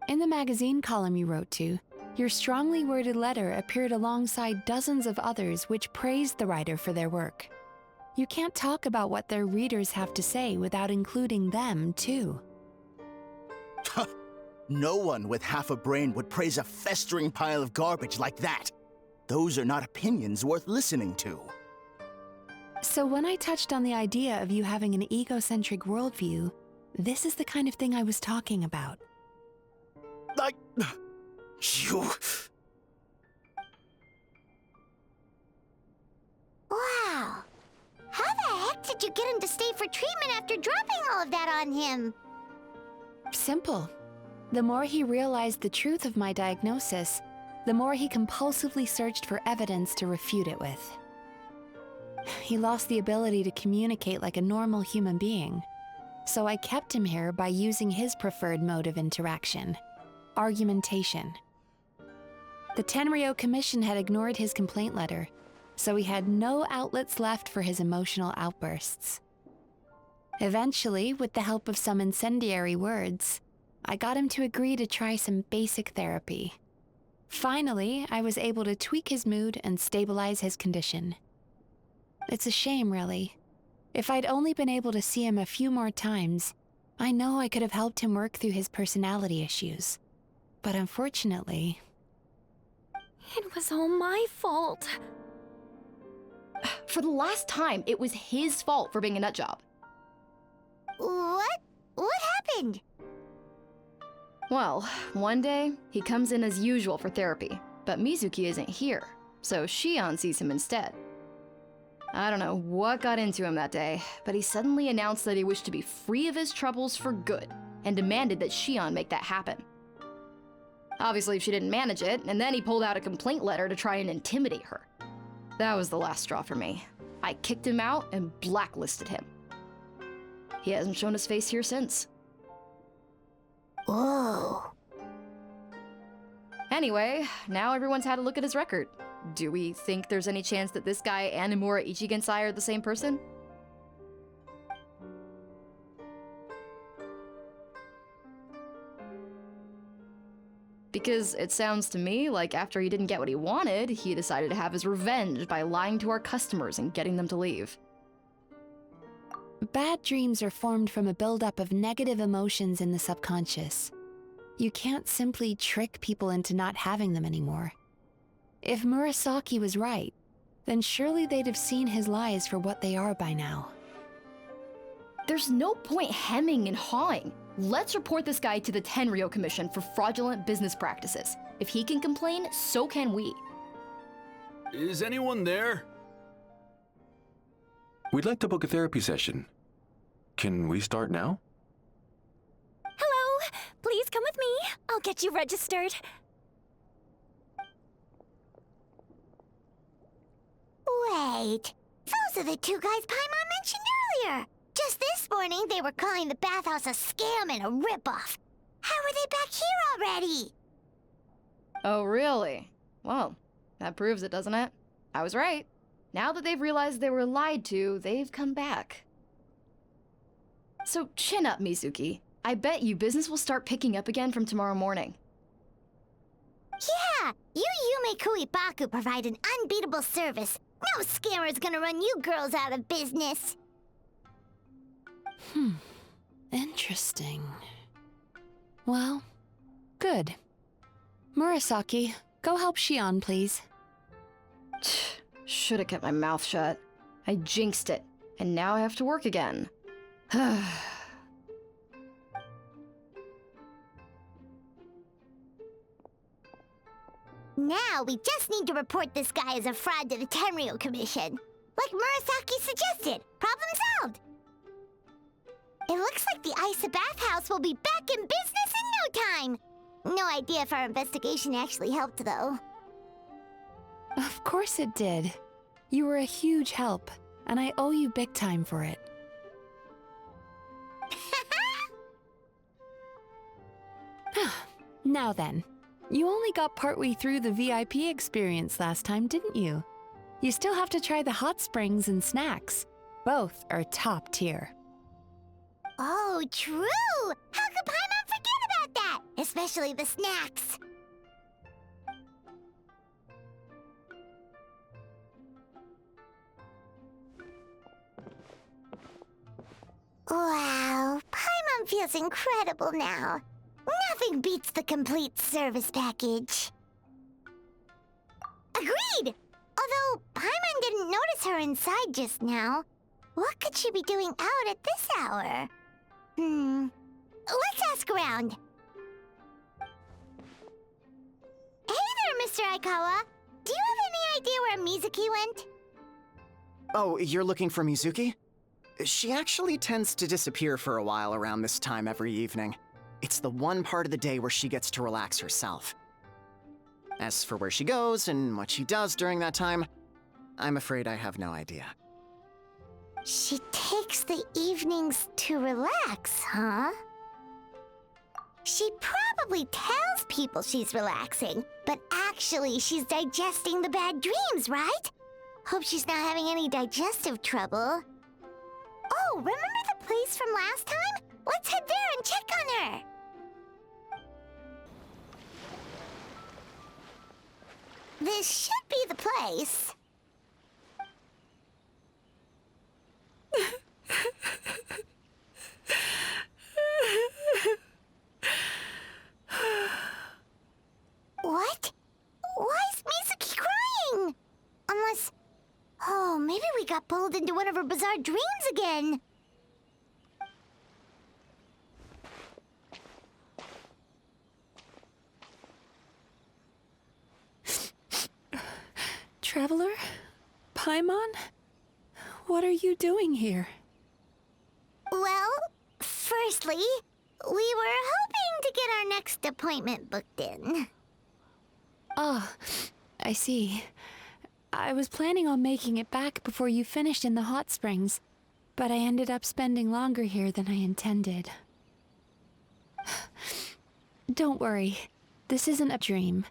In the magazine column you wrote to, your strongly worded letter appeared alongside dozens of others which praised the writer for their work. You can't talk about what their readers have to say without including them, too. No one with half a brain would praise a festering pile of garbage like that. Those are not opinions worth listening to. So when I touched on the idea of you having an egocentric worldview, this is the kind of thing I was talking about. You... Wow. How the heck did you get him to stay for treatment after dropping all of that on him? Simple. The more he realized the truth of my diagnosis, the more he compulsively searched for evidence to refute it with. He lost the ability to communicate like a normal human being, so I kept him here by using his preferred mode of interaction: argumentation. The Tenryou Commission had ignored his complaint letter, so he had no outlets left for his emotional outbursts. Eventually, with the help of some incendiary words, I got him to agree to try some basic therapy. Finally, I was able to tweak his mood and stabilize his condition. It's a shame, really. If I'd only been able to see him a few more times, I know I could have helped him work through his personality issues. But unfortunately... It was all my fault. For the last time, it was his fault for being a nutjob. What? What happened? Well, one day, he comes in as usual for therapy, but Mizuki isn't here, so Shion sees him instead. I don't know what got into him that day, but he suddenly announced that he wished to be free of his troubles for good, and demanded that Shion make that happen. Obviously, she didn't manage it, and then he pulled out a complaint letter to try and intimidate her. That was the last straw for me. I kicked him out and blacklisted him. He hasn't shown his face here since. Whoa. Anyway, now everyone's had a look at his record. Do we think there's any chance that this guy and Imura Ichigensai are the same person? Because it sounds to me like after he didn't get what he wanted, he decided to have his revenge by lying to our customers and getting them to leave. Bad dreams are formed from a buildup of negative emotions in the subconscious. You can't simply trick people into not having them anymore. If Murasaki was right, then surely they'd have seen his lies for what they are by now. There's no point hemming and hawing. Let's report this guy to the Tenryo Commission for fraudulent business practices. If he can complain, so can we. Is anyone there? We'd like to book a therapy session. Can we start now? Hello, please come with me. I'll get you registered. Wait, those are the two guys Paimon mentioned earlier. Just this morning, they were calling the bathhouse a scam and a ripoff. How are they back here already? Oh, really? Well, that proves it, doesn't it? I was right. Now that they've realized they were lied to, they've come back. So chin up, Mizuki. I bet you business will start picking up again from tomorrow morning. Yeah, you Yumei Baku provide an unbeatable service. No scammer's gonna run you girls out of business. Interesting. Well, good. Murasaki, go help Shion, please. Should have kept my mouth shut. I jinxed it, and now I have to work again. Now we just need to report this guy as a fraud to the Tenryo Commission. Like Murasaki suggested. Problem solved. It looks like the Isa bathhouse will be back in business in no time. No idea if our investigation actually helped, though. Of course it did. You were a huge help, and I owe you big time for it. Now then, you only got partway through the VIP experience last time, didn't you? You still have to try the hot springs and snacks. Both are top tier. Oh, true! How could Paimon forget about that? Especially the snacks. Wow, Paimon feels incredible now. Nothing beats the complete service package. Agreed! Although Paimon didn't notice her inside just now. What could she be doing out at this hour? Let's ask around. Hey there, Mr. Aikawa. Do you have any idea where Mizuki went? Oh, you're looking for Mizuki? She actually tends to disappear for a while around this time every evening. It's the one part of the day where she gets to relax herself. As for where she goes and what she does during that time, I'm afraid I have no idea. She takes the evenings to relax, huh? She probably tells people she's relaxing, but actually she's digesting the bad dreams, right? Hope she's not having any digestive trouble. Oh, remember the place from last time? Let's head there and check on her. This should be the place. What? Why is Mizuki crying? Unless... Oh, maybe we got pulled into one of her bizarre dreams again. Traveler? Paimon? What are you doing here? Well, firstly, we were hoping to get our next appointment booked in. Oh, I see. I was planning on making it back before you finished in the hot springs, but I ended up spending longer here than I intended. Don't worry, this isn't a dream.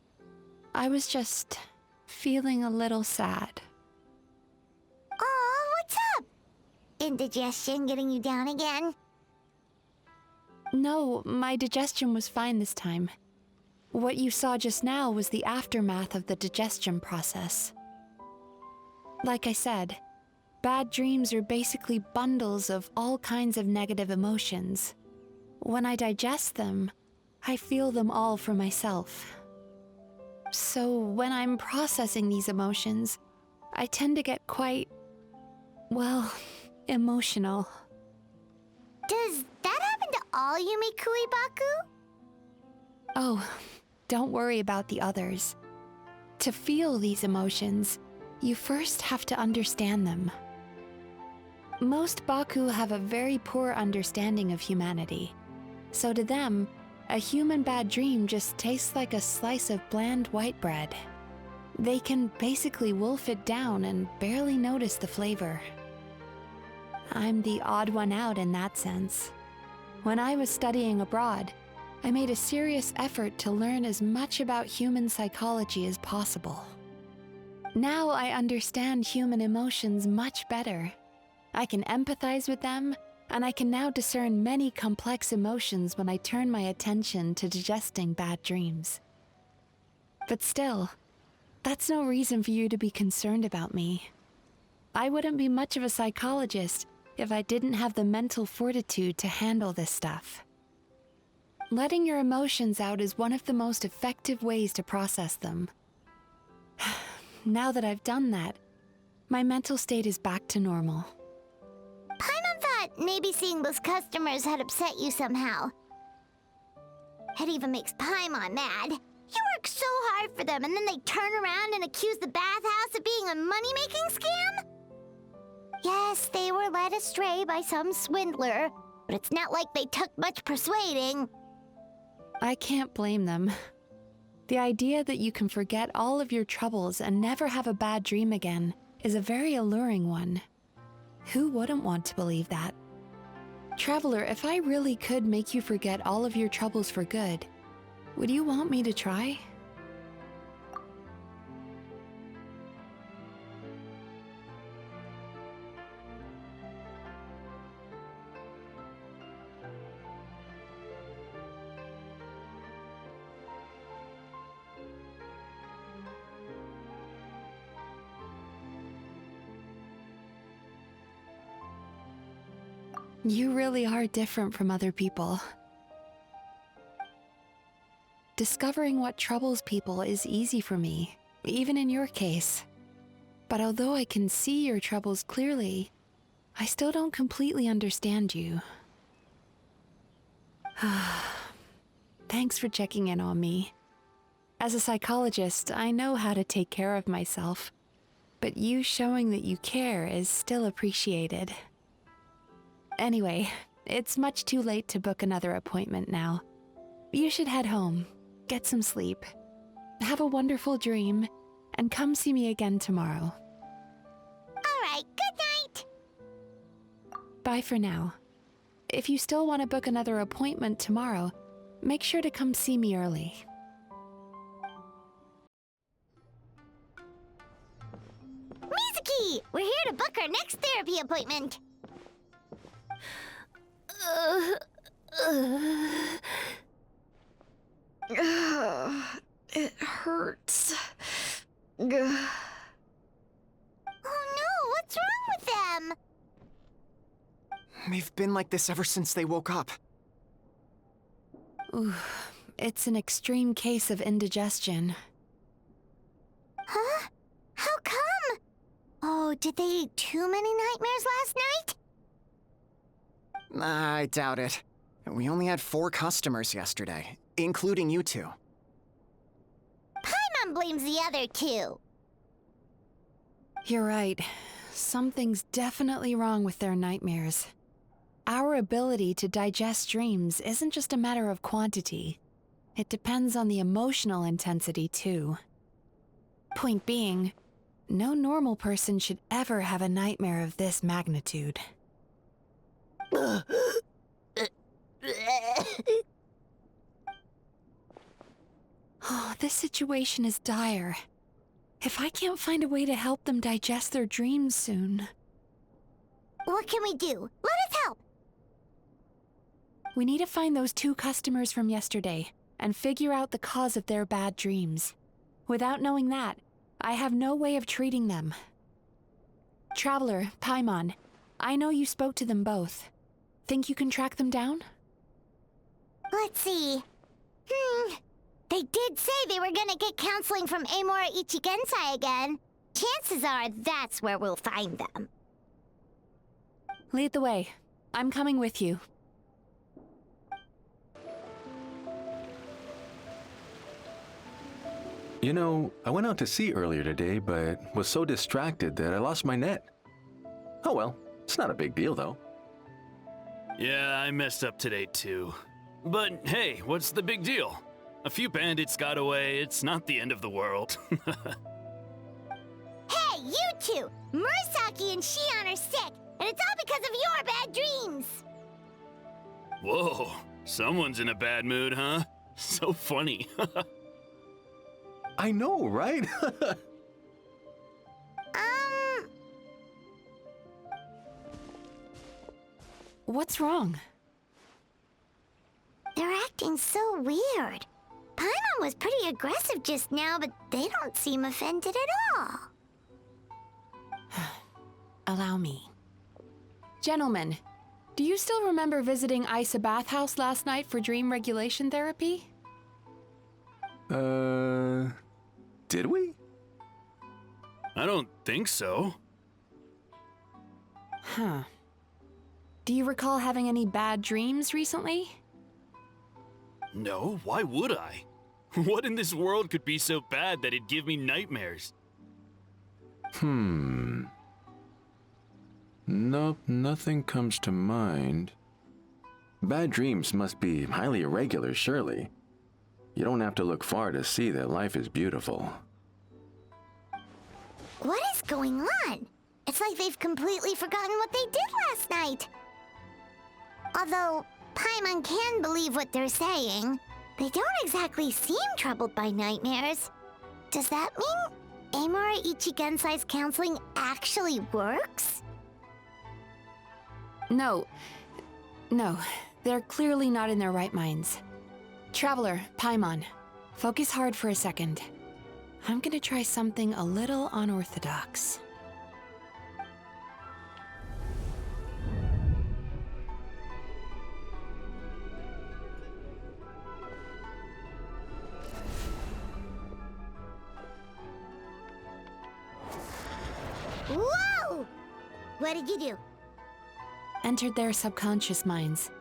I was just feeling a little sad. Oh, what's up? Indigestion getting you down again? No, my digestion was fine this time. What you saw just now was the aftermath of the digestion process. Like I said, bad dreams are basically bundles of all kinds of negative emotions. When I digest them, I feel them all for myself. So when I'm processing these emotions, I tend to get quite, well, emotional. Does that happen to all Yumikui Baku? Oh, don't worry about the others. To feel these emotions, you first have to understand them. Most Baku have a very poor understanding of humanity. So to them, a human bad dream just tastes like a slice of bland white bread. They can basically wolf it down and barely notice the flavor. I'm the odd one out in that sense. When I was studying abroad, I made a serious effort to learn as much about human psychology as possible. Now I understand human emotions much better. I can empathize with them, and I can now discern many complex emotions when I turn my attention to digesting bad dreams. But still, that's no reason for you to be concerned about me. I wouldn't be much of a psychologist if I didn't have the mental fortitude to handle this stuff. Letting your emotions out is one of the most effective ways to process them. Now that I've done that, my mental state is back to normal. Paimon thought maybe seeing those customers had upset you somehow. It even makes Paimon mad. You work so hard for them and then they turn around and accuse the bathhouse of being a money-making scam? Yes, they were led astray by some swindler, but it's not like they took much persuading. I can't blame them. The idea that you can forget all of your troubles and never have a bad dream again is a very alluring one. Who wouldn't want to believe that? Traveler, if I really could make you forget all of your troubles for good, would you want me to try? You really are different from other people. Discovering what troubles people is easy for me, even in your case. But although I can see your troubles clearly, I still don't completely understand you. Thanks for checking in on me. As a psychologist, I know how to take care of myself, but you showing that you care is still appreciated. Anyway, it's much too late to book another appointment now. You should head home, get some sleep, have a wonderful dream, and come see me again tomorrow. All right, good night. Bye for now. If you still want to book another appointment tomorrow, make sure to come see me early. Mizuki! We're here to book our next therapy appointment. It hurts. Oh no, what's wrong with them? They've been like this ever since they woke up. Ooh, it's an extreme case of indigestion. Huh? How come? Oh, did they eat too many nightmares last night? I doubt it. We only had 4 customers yesterday, including you two. Paimon blames the other 2. You're right. Something's definitely wrong with their nightmares. Our ability to digest dreams isn't just a matter of quantity. It depends on the emotional intensity, too. Point being, no normal person should ever have a nightmare of this magnitude. Oh, this situation is dire. If I can't find a way to help them digest their dreams soon... What can we do? Let us help! We need to find those 2 customers from yesterday. and figure out the cause of their bad dreams. Without knowing that, I have no way of treating them. Traveler, Paimon, I know you spoke to them both. Think you can track them down? Let's see. They did say they were gonna get counseling from Amora Ichigensai again. Chances are that's where we'll find them. Lead the way. I'm coming with you. You know, I went out to sea earlier today, but was so distracted that I lost my net. Oh well, it's not a big deal though. Yeah, I messed up today too. But hey, what's the big deal? A few bandits got away, it's not the end of the world. Hey, you two! Murasaki and Shion are sick, and it's all because of your bad dreams! Whoa, someone's in a bad mood, huh? So funny. I know, right? What's wrong? They're acting so weird. Paimon was pretty aggressive just now, but they don't seem offended at all. Allow me. Gentlemen, do you still remember visiting Isa Bathhouse last night for dream regulation therapy? Did we? I don't think so. Huh. Do you recall having any bad dreams recently? No, why would I? What in this world could be so bad that it'd give me nightmares? Nope, nothing comes to mind. Bad dreams must be highly irregular, surely. You don't have to look far to see that life is beautiful. What is going on? It's like they've completely forgotten what they did last night. Although Paimon can believe what they're saying, they don't exactly seem troubled by nightmares. Does that mean Amora Ichigensai's counseling actually works? No, they're clearly not in their right minds. Traveler, Paimon, focus hard for a second. I'm gonna try something a little unorthodox. Whoa! What did you do? Entered their subconscious minds.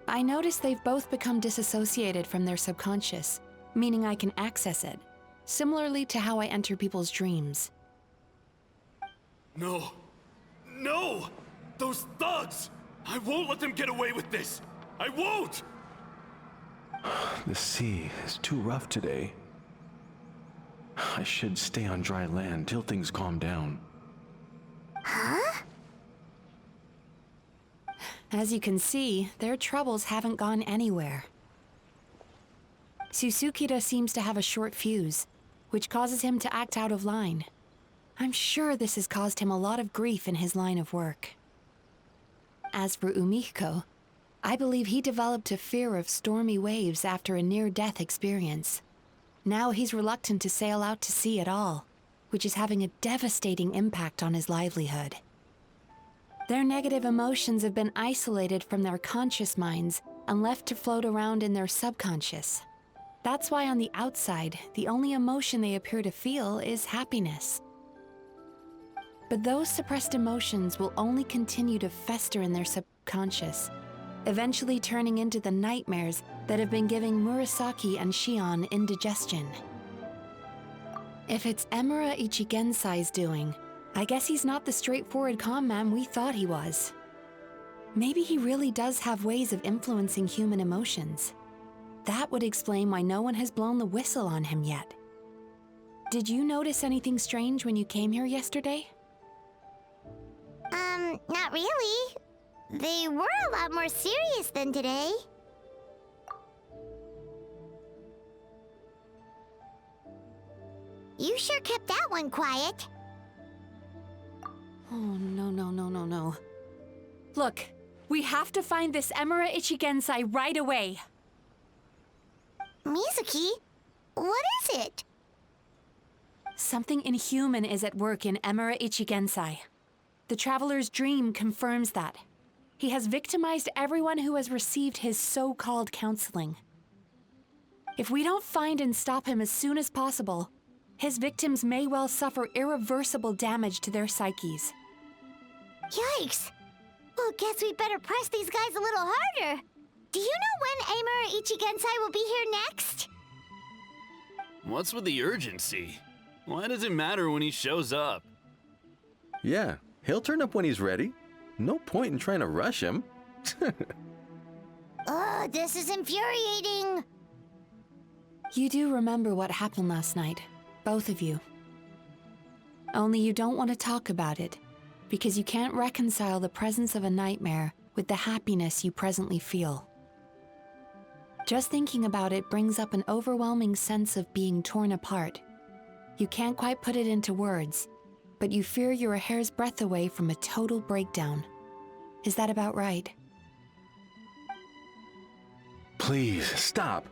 I noticed they've both become disassociated from their subconscious, meaning I can access it, similarly to how I enter people's dreams. No. No! Those thugs! I won't let them get away with this! I won't! The sea is too rough today. I should stay on dry land till things calm down. Huh? As you can see, their troubles haven't gone anywhere. Susukida seems to have a short fuse, which causes him to act out of line. I'm sure this has caused him a lot of grief in his line of work. As for Umihiko, I believe he developed a fear of stormy waves after a near-death experience. Now he's reluctant to sail out to sea at all, which is having a devastating impact on his livelihood. Their negative emotions have been isolated from their conscious minds and left to float around in their subconscious. That's why on the outside, the only emotion they appear to feel is happiness. But those suppressed emotions will only continue to fester in their subconscious, eventually turning into the nightmares that have been giving Murasaki and Shion indigestion. If it's Emura Ichigensai's doing, I guess he's not the straightforward con man we thought he was. Maybe he really does have ways of influencing human emotions. That would explain why no one has blown the whistle on him yet. Did you notice anything strange when you came here yesterday? Not really. They were a lot more serious than today. You sure kept that one quiet. Oh, no. Look, we have to find this Emura Ichigensai right away. Mizuki, what is it? Something inhuman is at work in Emura Ichigensai. The Traveler's dream confirms that. He has victimized everyone who has received his so-called counseling. If we don't find and stop him as soon as possible, his victims may well suffer irreversible damage to their psyches. Yikes! Well, guess we better press these guys a little harder. Do you know when Emura Ichigensai will be here next? What's with the urgency? Why does it matter when he shows up? Yeah, he'll turn up when he's ready. No point in trying to rush him. Ugh, this is infuriating. You do remember what happened last night, both of you. Only you don't want to talk about it, because you can't reconcile the presence of a nightmare with the happiness you presently feel. Just thinking about it brings up an overwhelming sense of being torn apart. You can't quite put it into words, but you fear you're a hair's breadth away from a total breakdown. Is that about right? Please, stop.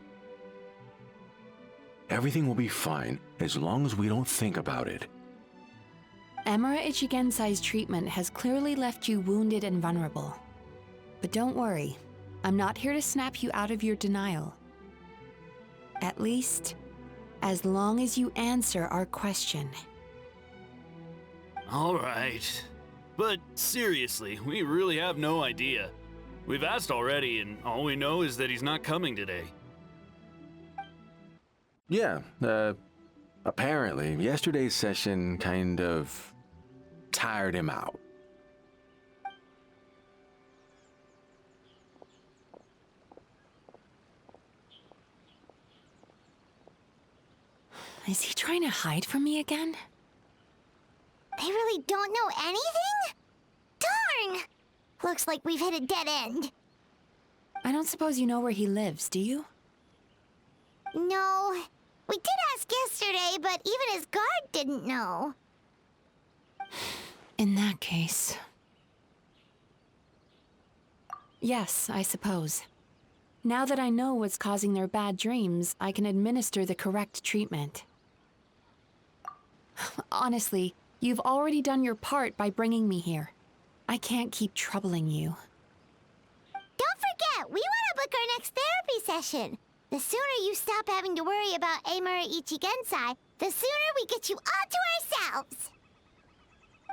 Everything will be fine as long as we don't think about it. Emura Ichigensai's treatment has clearly left you wounded and vulnerable. But don't worry, I'm not here to snap you out of your denial. At least, as long as you answer our question. All right. But seriously, we really have no idea. We've asked already, and all we know is that he's not coming today. Yeah, apparently, yesterday's session kind of tired him out. Is he trying to hide from me again? They really don't know anything? Darn! Looks like we've hit a dead end. I don't suppose you know where he lives, do you? No. We did ask yesterday, but even his guard didn't know. In that case... Yes, I suppose. Now that I know what's causing their bad dreams, I can administer the correct treatment. Honestly, you've already done your part by bringing me here. I can't keep troubling you. Don't forget, we want to book our next therapy session. The sooner you stop having to worry about Emura Ichigensai, the sooner we get you all to ourselves.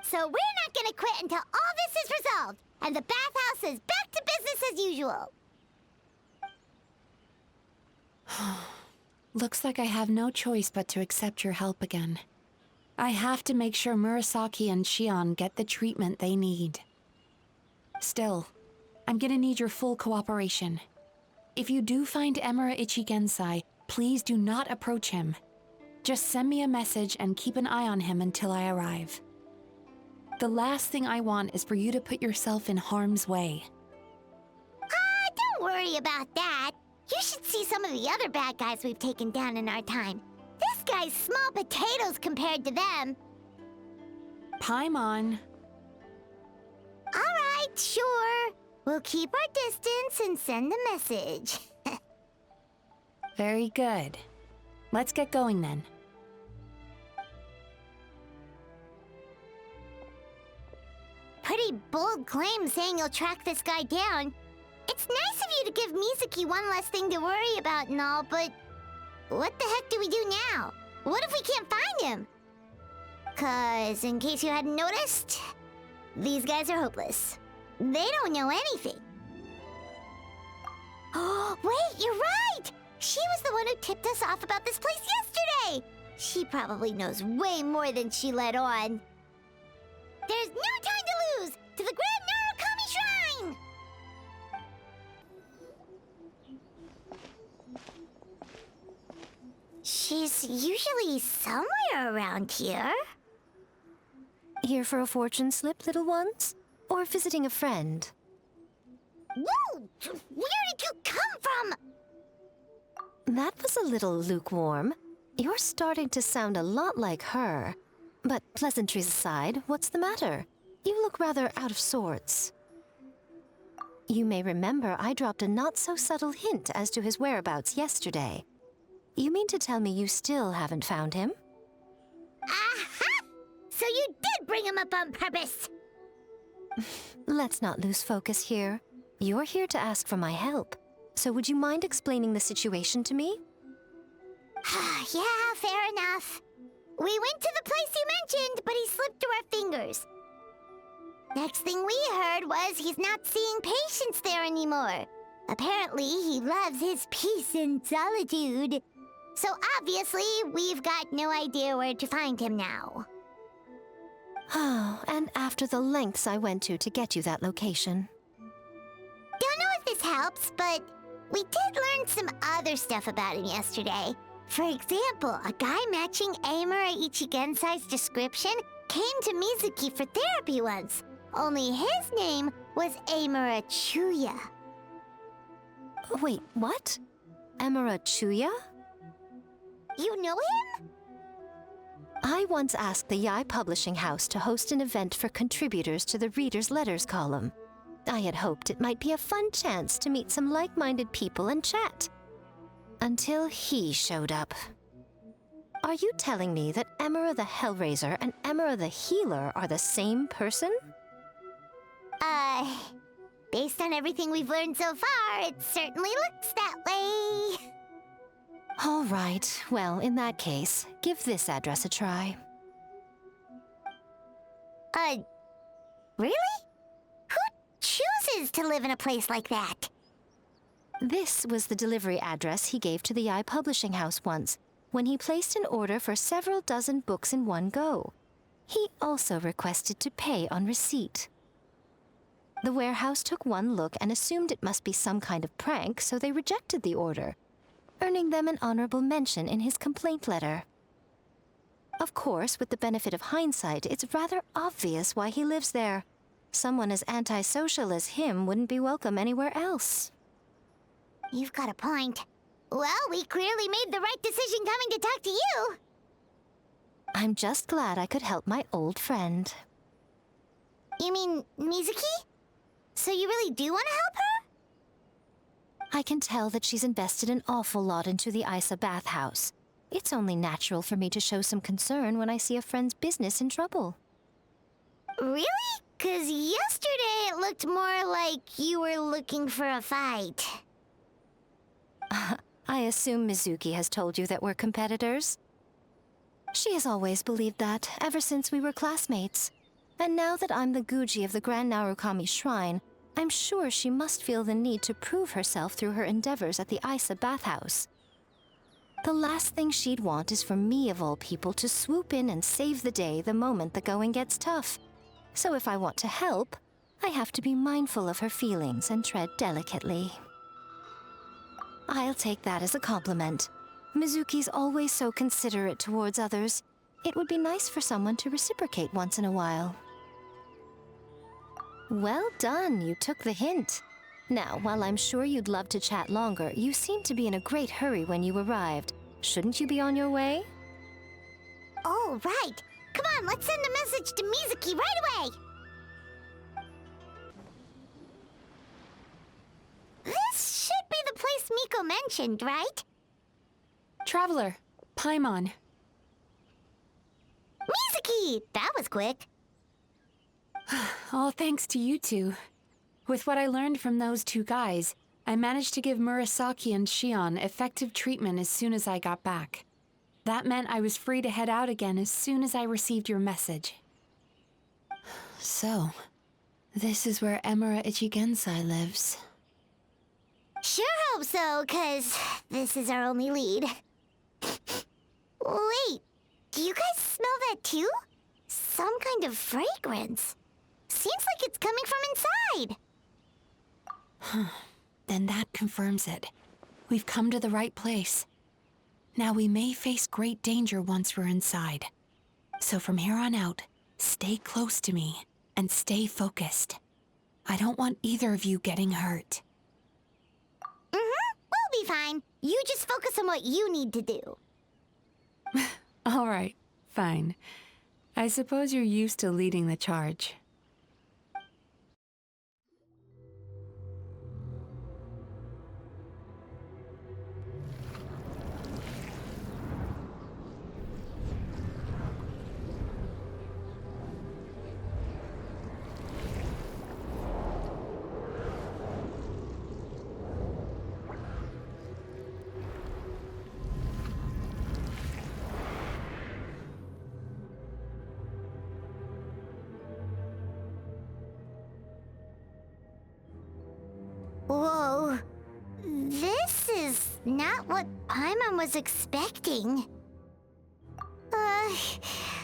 So we're not gonna quit until all this is resolved, and the bathhouse is back to business as usual. Looks like I have no choice but to accept your help again. I have to make sure Murasaki and Shion get the treatment they need. Still, I'm gonna need your full cooperation. If you do find Emura Ichigensai, please do not approach him. Just send me a message and keep an eye on him until I arrive. The last thing I want is for you to put yourself in harm's way. Don't worry about that. You should see some of the other bad guys we've taken down in our time. This guy's small potatoes compared to them. Paimon. All right, sure. We'll keep our distance and send a message. Very good. Let's get going then. Pretty bold claim saying you'll track this guy down. It's nice of you to give Mizuki one less thing to worry about and all, but what the heck do we do now? What if we can't find him? 'Cause, in case you hadn't noticed, these guys are hopeless. They don't know anything. Oh, wait, you're right! She was the one who tipped us off about this place yesterday! She probably knows way more than she let on. There's no time to lose! To the Grand Narukami Shrine! She's usually somewhere around here. Here for a fortune slip, little ones? Or visiting a friend? Whoa! Where did you come from? That was a little lukewarm. You're starting to sound a lot like her. But pleasantries aside, what's the matter? You look rather out of sorts. You may remember I dropped a not-so-subtle hint as to his whereabouts yesterday. You mean to tell me you still haven't found him? Aha! So you did bring him up on purpose! Let's not lose focus here. You're here to ask for my help. So would you mind explaining the situation to me? Yeah, fair enough. We went to the place you mentioned, but he slipped through our fingers. Next thing we heard was he's not seeing patients there anymore. Apparently, he loves his peace and solitude. So obviously, we've got no idea where to find him now. Oh, and after the lengths I went to get you that location. Don't know if this helps, but we did learn some other stuff about him yesterday. For example, a guy matching Amura Ichigensai's description came to Mizuki for therapy once. Only his name was Amura Chuya. Wait, what? Amura Chuya? You know him? I once asked the Yae Publishing House to host an event for contributors to the Reader's Letters column. I had hoped it might be a fun chance to meet some like-minded people and chat. Until he showed up. Are you telling me that Amura the Hellraiser and Amura the Healer are the same person? Based on everything we've learned so far, it certainly looks that way. All right, well, in that case, give this address a try. Really? Who chooses to live in a place like that? This was the delivery address he gave to the Yae Publishing House once, when he placed an order for several dozen books in one go. He also requested to pay on receipt. The warehouse took one look and assumed it must be some kind of prank, so they rejected the order, earning them an honorable mention in his complaint letter. Of course, with the benefit of hindsight, it's rather obvious why he lives there. Someone as antisocial as him wouldn't be welcome anywhere else. You've got a point. Well, we clearly made the right decision coming to talk to you. I'm just glad I could help my old friend. You mean Mizuki? So you really do want to help her? I can tell that she's invested an awful lot into the Isa bathhouse. It's only natural for me to show some concern when I see a friend's business in trouble. Really? 'Cause yesterday it looked more like you were looking for a fight. I assume Mizuki has told you that we're competitors? She has always believed that, ever since we were classmates. And now that I'm the Guji of the Grand Narukami Shrine, I'm sure she must feel the need to prove herself through her endeavors at the Isa bathhouse. The last thing she'd want is for me, of all people, to swoop in and save the day the moment the going gets tough. So if I want to help, I have to be mindful of her feelings and tread delicately. I'll take that as a compliment. Mizuki's always so considerate towards others. It would be nice for someone to reciprocate once in a while. Well done, you took the hint. Now, while I'm sure you'd love to chat longer, you seemed to be in a great hurry when you arrived. Shouldn't you be on your way? Oh, right. Come on, let's send a message to Mizuki right away. This should be the place Miko mentioned, right? Traveler, Paimon. Mizuki! That was quick. All thanks to you two. With what I learned from those two guys, I managed to give Murasaki and Shion effective treatment as soon as I got back. That meant I was free to head out again as soon as I received your message. So, this is where Amura Ichigensai lives. Sure hope so, 'cause this is our only lead. Wait, do you guys smell that too? Some kind of fragrance. Seems like it's coming from inside. Then that confirms it. We've come to the right place. Now we may face great danger once we're inside. So from here on out, stay close to me and stay focused. I don't want either of you getting hurt. We'll be fine. You just focus on what you need to do. All right, fine. I suppose you're used to leading the charge. not what Paimon was expecting.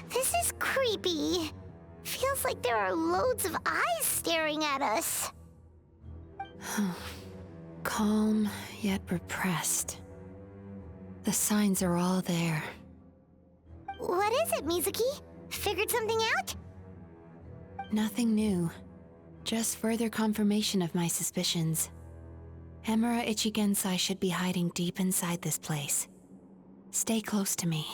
This is creepy. Feels like there are loads of eyes staring at us. Calm, yet repressed. The signs are all there. What is it, Mizuki? Figured something out? Nothing new. Just further confirmation of my suspicions. Emura Ichigensai should be hiding deep inside this place. Stay close to me.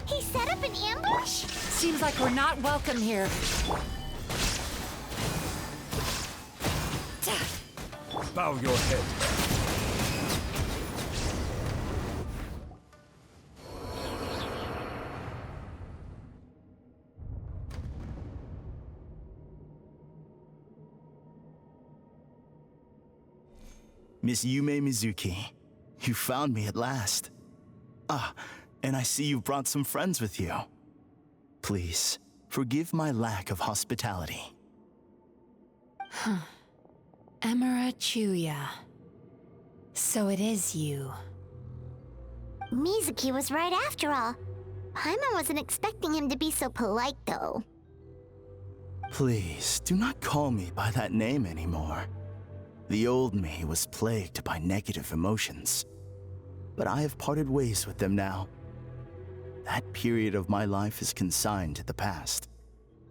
He set up an ambush? Seems like we're not welcome here. Bow your head. Miss Yumemizuki, you found me at last. And I see you've brought some friends with you. Please, forgive my lack of hospitality. Emura Chuya. So it is you. Mizuki was right after all. Paimon wasn't expecting him to be so polite, though. Please, do not call me by that name anymore. The old me was plagued by negative emotions, but I have parted ways with them now. That period of my life is consigned to the past,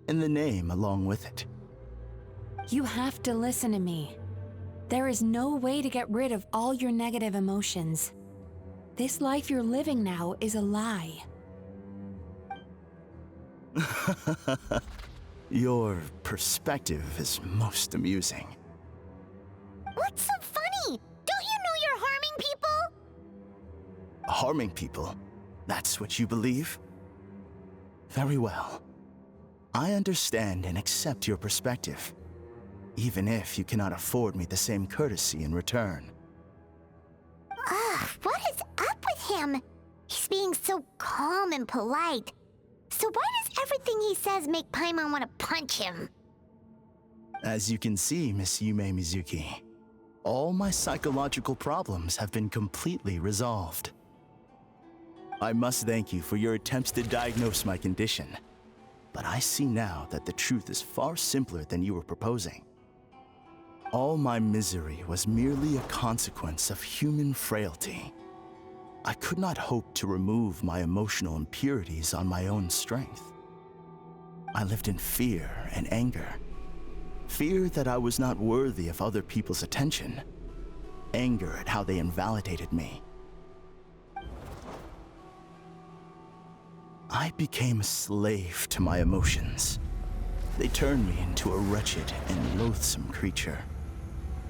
and the name along with it. You have to listen to me. There is no way to get rid of all your negative emotions. This life you're living now is a lie. Your perspective is most amusing. What's so funny? Don't you know you're harming people? Harming people? That's what you believe? Very well. I understand and accept your perspective, even if you cannot afford me the same courtesy in return. What is up with him? He's being so calm and polite. So why does everything he says make Paimon want to punch him? As you can see, Miss Yumemizuki, all my psychological problems have been completely resolved. I must thank you for your attempts to diagnose my condition, but I see now that the truth is far simpler than you were proposing. All my misery was merely a consequence of human frailty. I could not hope to remove my emotional impurities on my own strength. I lived in fear and anger. Fear that I was not worthy of other people's attention. Anger at how they invalidated me. I became a slave to my emotions. They turned me into a wretched and loathsome creature,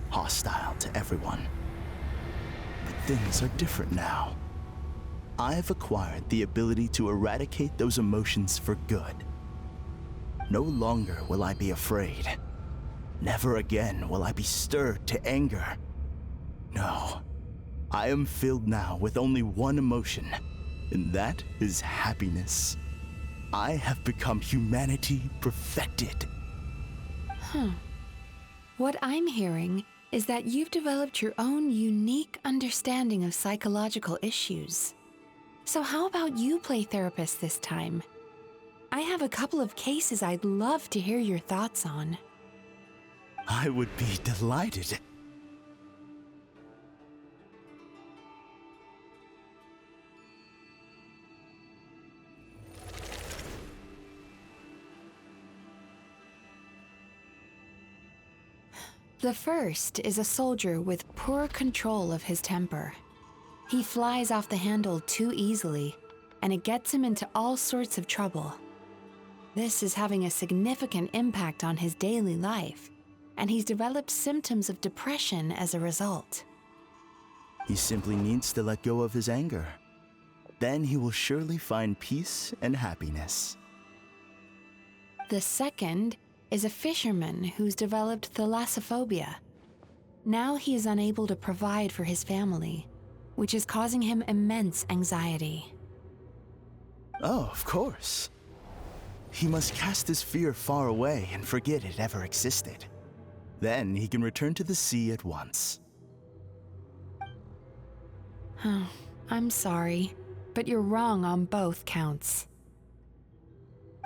hostile to everyone. But things are different now. I have acquired the ability to eradicate those emotions for good. No longer will I be afraid. Never again will I be stirred to anger. No, I am filled now with only one emotion, and that is happiness. I have become humanity perfected. What I'm hearing is that you've developed your own unique understanding of psychological issues. So how about you play therapist this time? I have a couple of cases I'd love to hear your thoughts on. I would be delighted. The first is a soldier with poor control of his temper. He flies off the handle too easily, and it gets him into all sorts of trouble. This is having a significant impact on his daily life, and he's developed symptoms of depression as a result. He simply needs to let go of his anger. Then he will surely find peace and happiness. The second is a fisherman who's developed thalassophobia. Now he is unable to provide for his family, which is causing him immense anxiety. Oh, of course. He must cast his fear far away and forget it ever existed. Then he can return to the sea at once. Oh, I'm sorry, but you're wrong on both counts.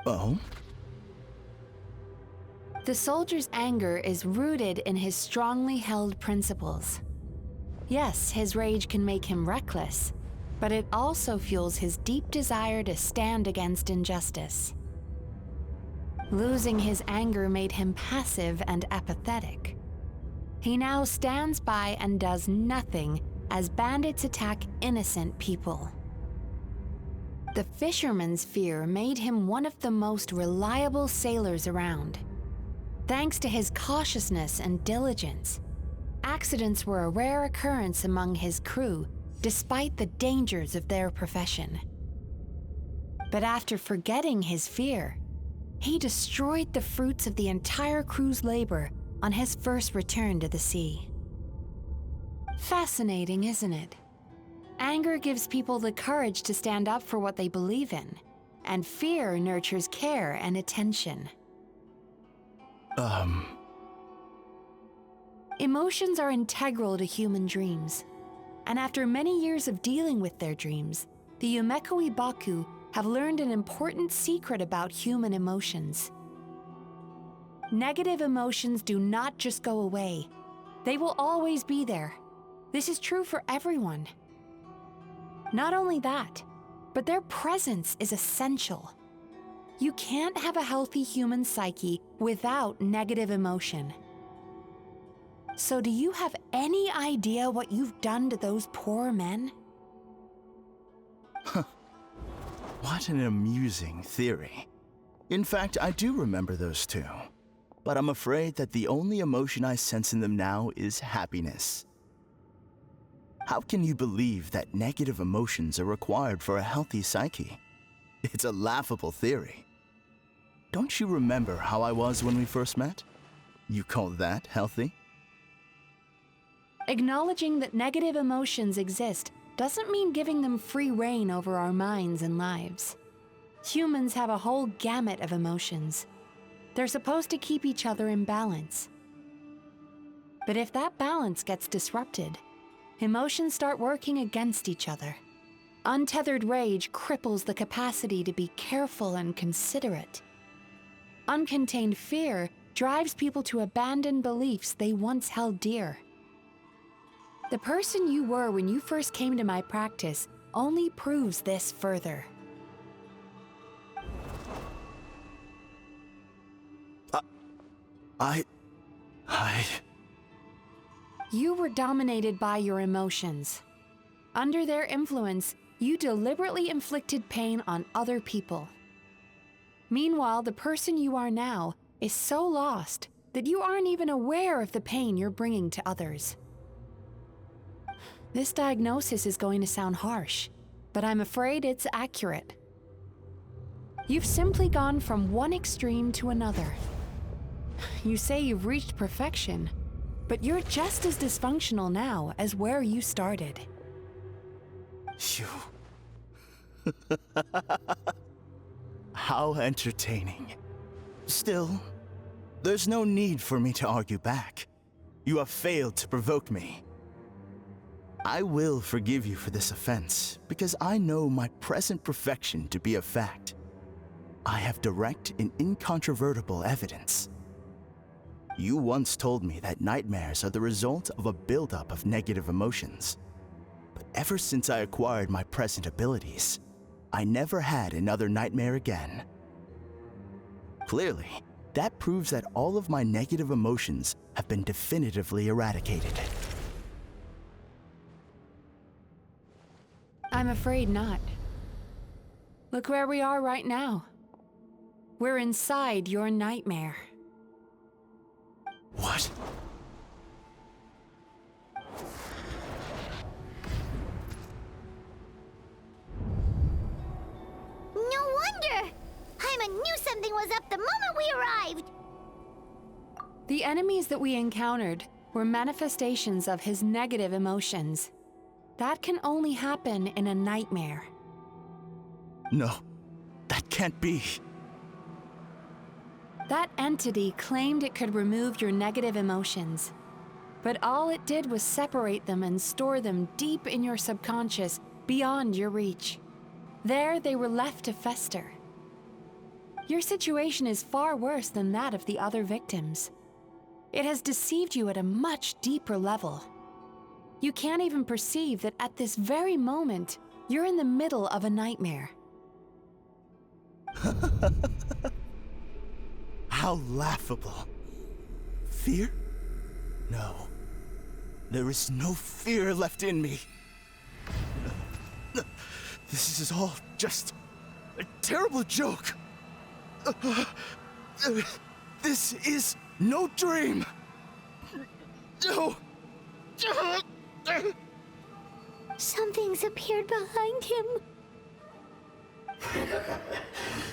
Oh? The soldier's anger is rooted in his strongly held principles. Yes, his rage can make him reckless, but it also fuels his deep desire to stand against injustice. Losing his anger made him passive and apathetic. He now stands by and does nothing as bandits attack innocent people. The fisherman's fear made him one of the most reliable sailors around. Thanks to his cautiousness and diligence, accidents were a rare occurrence among his crew, despite the dangers of their profession. But after forgetting his fear, he destroyed the fruits of the entire crew's labor on his first return to the sea. Fascinating, isn't it? Anger gives people the courage to stand up for what they believe in, and fear nurtures care and attention. Emotions are integral to human dreams, and after many years of dealing with their dreams, the Yumemizuki have learned an important secret about human emotions. Negative emotions do not just go away. They will always be there. This is true for everyone. Not only that, but their presence is essential. You can't have a healthy human psyche without negative emotion. So do you have any idea what you've done to those poor men? What an amusing theory. In fact, I do remember those two. But I'm afraid that the only emotion I sense in them now is happiness. How can you believe that negative emotions are required for a healthy psyche? It's a laughable theory. Don't you remember how I was when we first met? You call that healthy? Acknowledging that negative emotions exist doesn't mean giving them free rein over our minds and lives. Humans have a whole gamut of emotions. They're supposed to keep each other in balance. But if that balance gets disrupted, emotions start working against each other. Untethered rage cripples the capacity to be careful and considerate. Uncontained fear drives people to abandon beliefs they once held dear. The person you were when you first came to my practice only proves this further. You were dominated by your emotions. Under their influence, you deliberately inflicted pain on other people. Meanwhile, the person you are now is so lost that you aren't even aware of the pain you're bringing to others. This diagnosis is going to sound harsh, but I'm afraid it's accurate. You've simply gone from one extreme to another. You say you've reached perfection, but you're just as dysfunctional now as where you started. How entertaining. Still, there's no need for me to argue back. You have failed to provoke me. I will forgive you for this offense, because I know my present perfection to be a fact. I have direct and incontrovertible evidence. You once told me that nightmares are the result of a buildup of negative emotions. But ever since I acquired my present abilities, I never had another nightmare again. Clearly, that proves that all of my negative emotions have been definitively eradicated. I'm afraid not. Look where we are right now. We're inside your nightmare. What? No wonder! Paimon knew something was up the moment we arrived! The enemies that we encountered were manifestations of his negative emotions. That can only happen in a nightmare. No, that can't be. That entity claimed it could remove your negative emotions. But all it did was separate them and store them deep in your subconscious, beyond your reach. There, they were left to fester. Your situation is far worse than that of the other victims. It has deceived you at a much deeper level. You can't even perceive that at this very moment, you're in the middle of a nightmare. How laughable. Fear? No. There is no fear left in me. This is all just a terrible joke. This is no dream. No. Something's appeared behind him.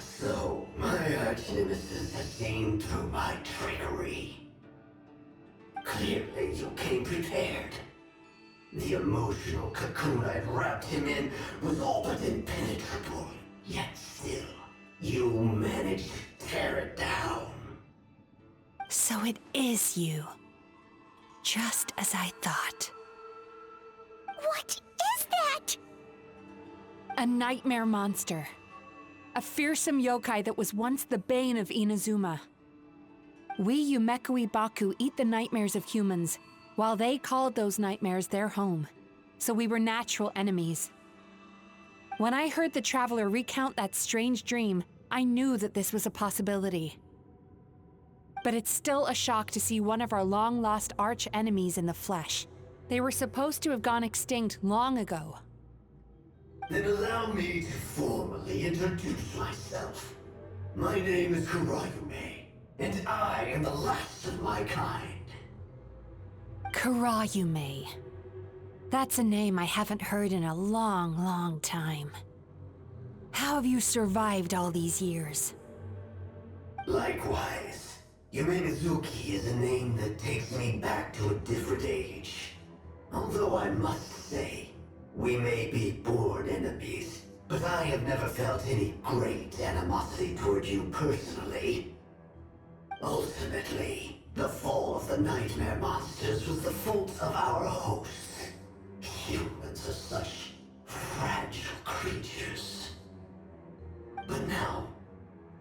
So, my arch-nemesis has seen through my trickery. Clearly, you came prepared. The emotional cocoon I'd wrapped him in was all but impenetrable. Yet still, you managed to tear it down. So it is you. Just as I thought. What is that? A nightmare monster. A fearsome yokai that was once the bane of Inazuma. We Yumemizuki Baku eat the nightmares of humans, while they called those nightmares their home. So we were natural enemies. When I heard the traveler recount that strange dream, I knew that this was a possibility. But it's still a shock to see one of our long-lost arch-enemies in the flesh. They were supposed to have gone extinct long ago. Then allow me to formally introduce myself. My name is Kurayume, and I am the last of my kind. Kurayume. That's a name I haven't heard in a long, long time. How have you survived all these years? Likewise, Yumemizuki is a name that takes me back to a different age. Although I must say, we may be born enemies, but I have never felt any great animosity toward you personally. Ultimately, the fall of the nightmare monsters was the fault of our hosts. Humans are such fragile creatures. But now,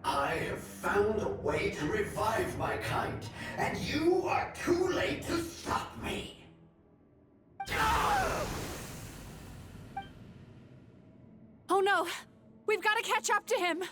I have found a way to revive my kind, and you are too late to stop me. Oh no! We've got to catch up to him!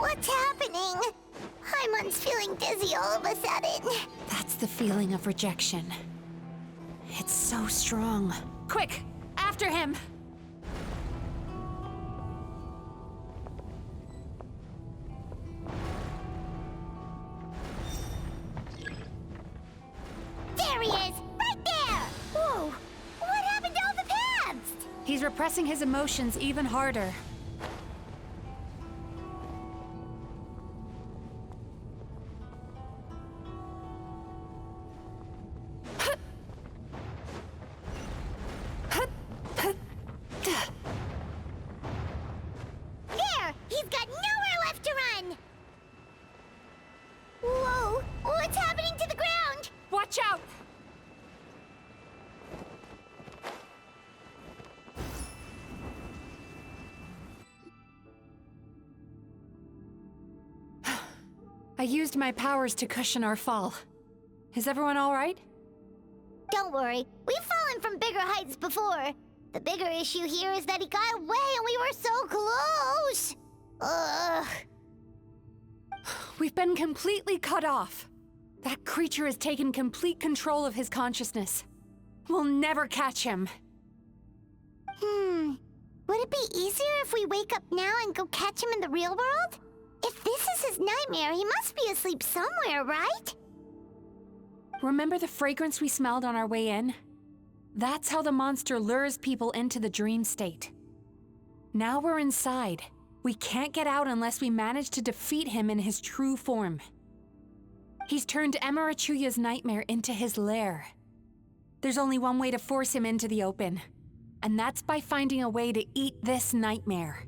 What's happening? Haimon's feeling dizzy all of a sudden. That's the feeling of rejection. It's so strong. Quick! After him! There he is! Right there! Whoa! What happened to all the paths? He's repressing his emotions even harder. There! He's got nowhere left to run! Whoa! What's happening to the ground? Watch out! I used my powers to cushion our fall. Is everyone all right? Don't worry, we've fallen from bigger heights before. The bigger issue here is that he got away and we were so close! Ugh. We've been completely cut off. That creature has taken complete control of his consciousness. We'll never catch him. would it be easier if we wake up now and go catch him in the real world? If this is his nightmare, he must be asleep somewhere, right? Remember the fragrance we smelled on our way in? That's how the monster lures people into the dream state. Now we're inside. We can't get out unless we manage to defeat him in his true form. He's turned Emarachuya's nightmare into his lair. There's only one way to force him into the open, and that's by finding a way to eat this nightmare.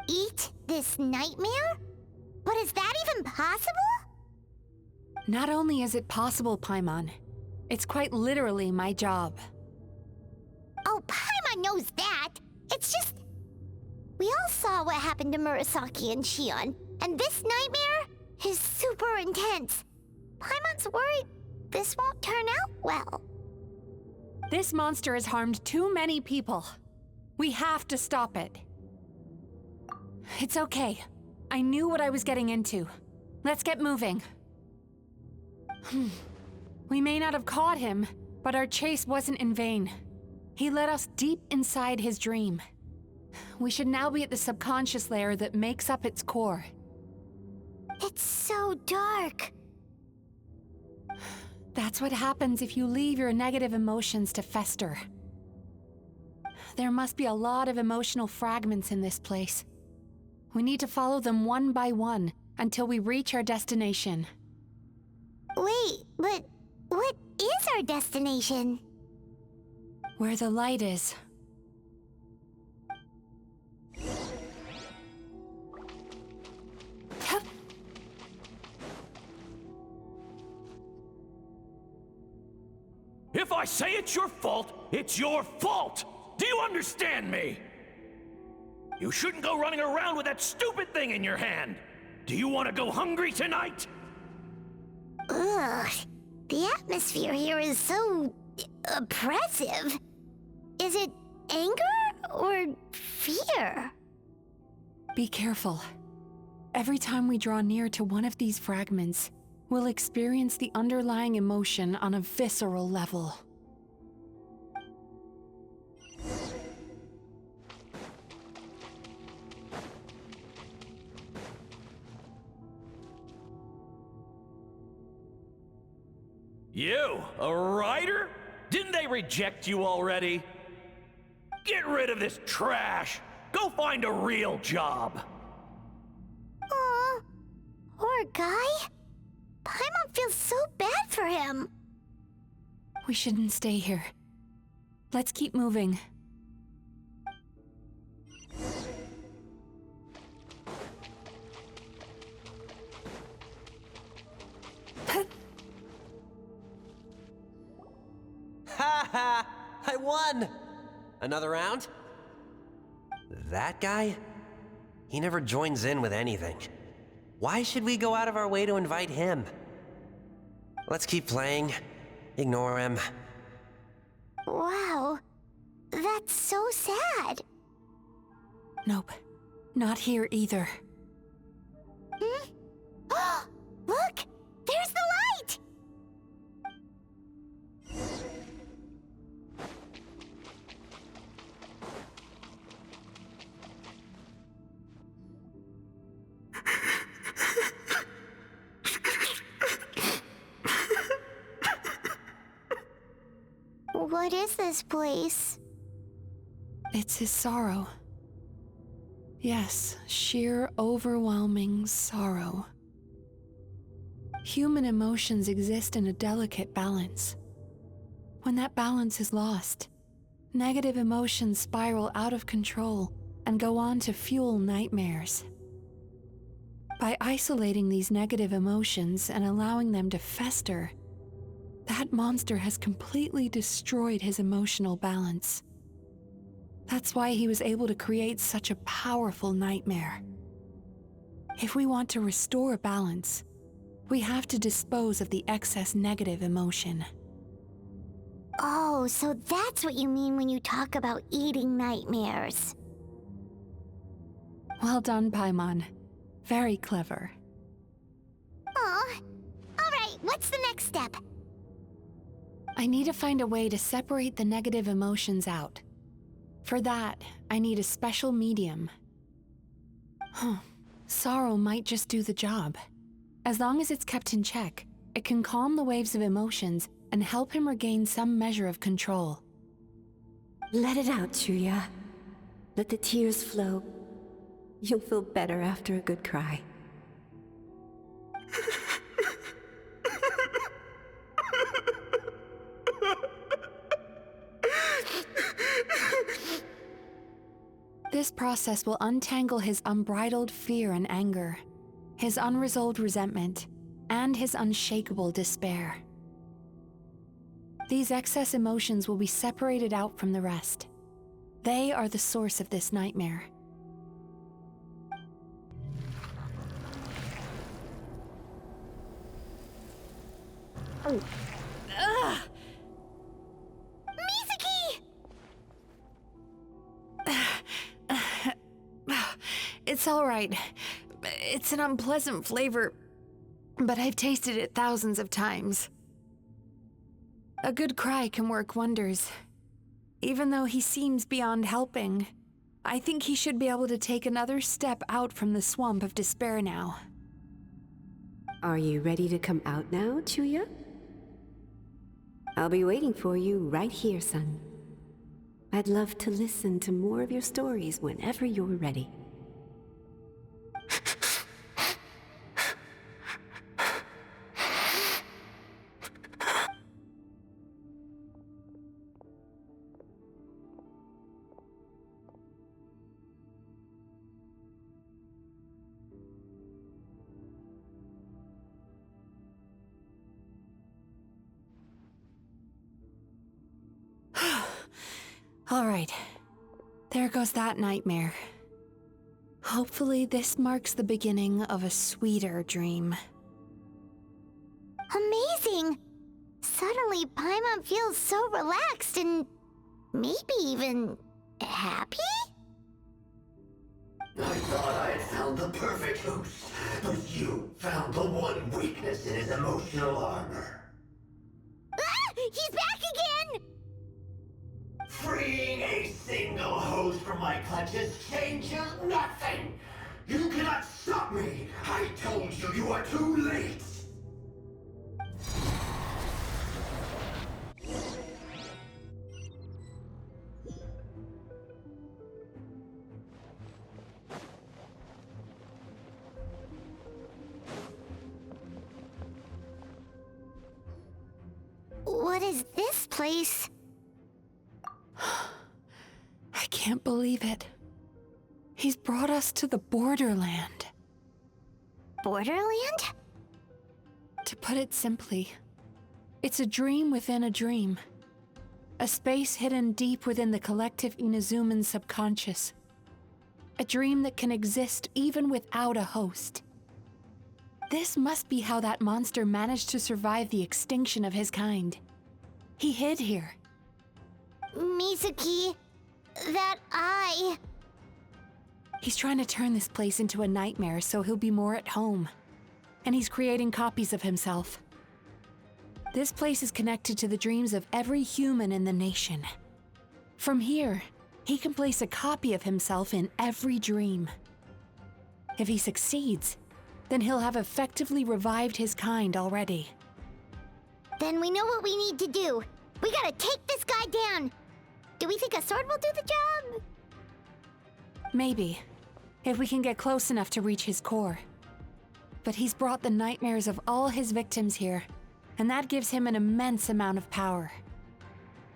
Eat this nightmare? But is that even possible? Not only is it possible, Paimon, it's quite literally my job. Oh, Paimon knows that. It's just... We all saw what happened to Murasaki and Shion, and this nightmare is super intense. Paimon's worried this won't turn out well. This monster has harmed too many people. We have to stop it. It's okay. I knew what I was getting into. Let's get moving. We may not have caught him, but our chase wasn't in vain. He led us deep inside his dream. We should now be at the subconscious layer that makes up its core. It's so dark. That's what happens if you leave your negative emotions to fester. There must be a lot of emotional fragments in this place. We need to follow them one by one until we reach our destination. Wait, but what is our destination? Where the light is. If I say it's your fault, it's your fault! Do you understand me? You shouldn't go running around with that stupid thing in your hand! Do you want to go hungry tonight? Ugh, the atmosphere here is so... oppressive. Is it anger or fear? Be careful. Every time we draw near to one of these fragments, we'll experience the underlying emotion on a visceral level. You, a writer? Didn't they reject you already? Get rid of this trash! Go find a real job! Aw, poor guy. Paimon feels so bad for him. We shouldn't stay here. Let's keep moving. Ha ha! I won! Another round? That guy? He never joins in with anything. Why should we go out of our way to invite him? Let's keep playing. Ignore him. Wow, that's so sad. Nope, not here either. Hmm? Look! There's the light! What is this place? It's his sorrow. Yes, sheer overwhelming sorrow. Human emotions exist in a delicate balance. When that balance is lost, negative emotions spiral out of control and go on to fuel nightmares. By isolating these negative emotions and allowing them to fester, that monster has completely destroyed his emotional balance. That's why he was able to create such a powerful nightmare. If we want to restore balance, we have to dispose of the excess negative emotion. Oh, so that's what you mean when you talk about eating nightmares. Well done, Paimon. Very clever. Aw. Alright, what's the next step? I need to find a way to separate the negative emotions out. For that, I need a special medium. Sorrow might just do the job. As long as it's kept in check, it can calm the waves of emotions and help him regain some measure of control. Let it out, Chuya. Let the tears flow. You'll feel better after a good cry. This process will untangle his unbridled fear and anger, his unresolved resentment, and his unshakable despair. These excess emotions will be separated out from the rest. They are the source of this nightmare. Ugh! Mizuki! It's all right. It's an unpleasant flavor, but I've tasted it thousands of times. A good cry can work wonders. Even though he seems beyond helping, I think he should be able to take another step out from the swamp of despair now. Are you ready to come out now, Chuya? I'll be waiting for you right here, son. I'd love to listen to more of your stories whenever you're ready. All right, there goes that nightmare. Hopefully this marks the beginning of a sweeter dream. Amazing! Suddenly, Paimon feels so relaxed and maybe even happy? I thought I had found the perfect host, but you found the one weakness in his emotional armor. Ah! He's back again! Freeing a single host from my clutches changes nothing! You cannot stop me! I told you you are too late! What is this place? I can't believe it. He's brought us to the borderland. Borderland? To put it simply, it's a dream within a dream. A space hidden deep within the collective Inazuman subconscious. A dream that can exist even without a host. This must be how that monster managed to survive the extinction of his kind. He hid here. Mizuki, that eye. He's trying to turn this place into a nightmare so he'll be more at home. And he's creating copies of himself. This place is connected to the dreams of every human in the nation. From here, he can place a copy of himself in every dream. If he succeeds, then he'll have effectively revived his kind already. Then we know what we need to do. We gotta take this guy down. Do we think a sword will do the job? Maybe, if we can get close enough to reach his core. But he's brought the nightmares of all his victims here, and that gives him an immense amount of power.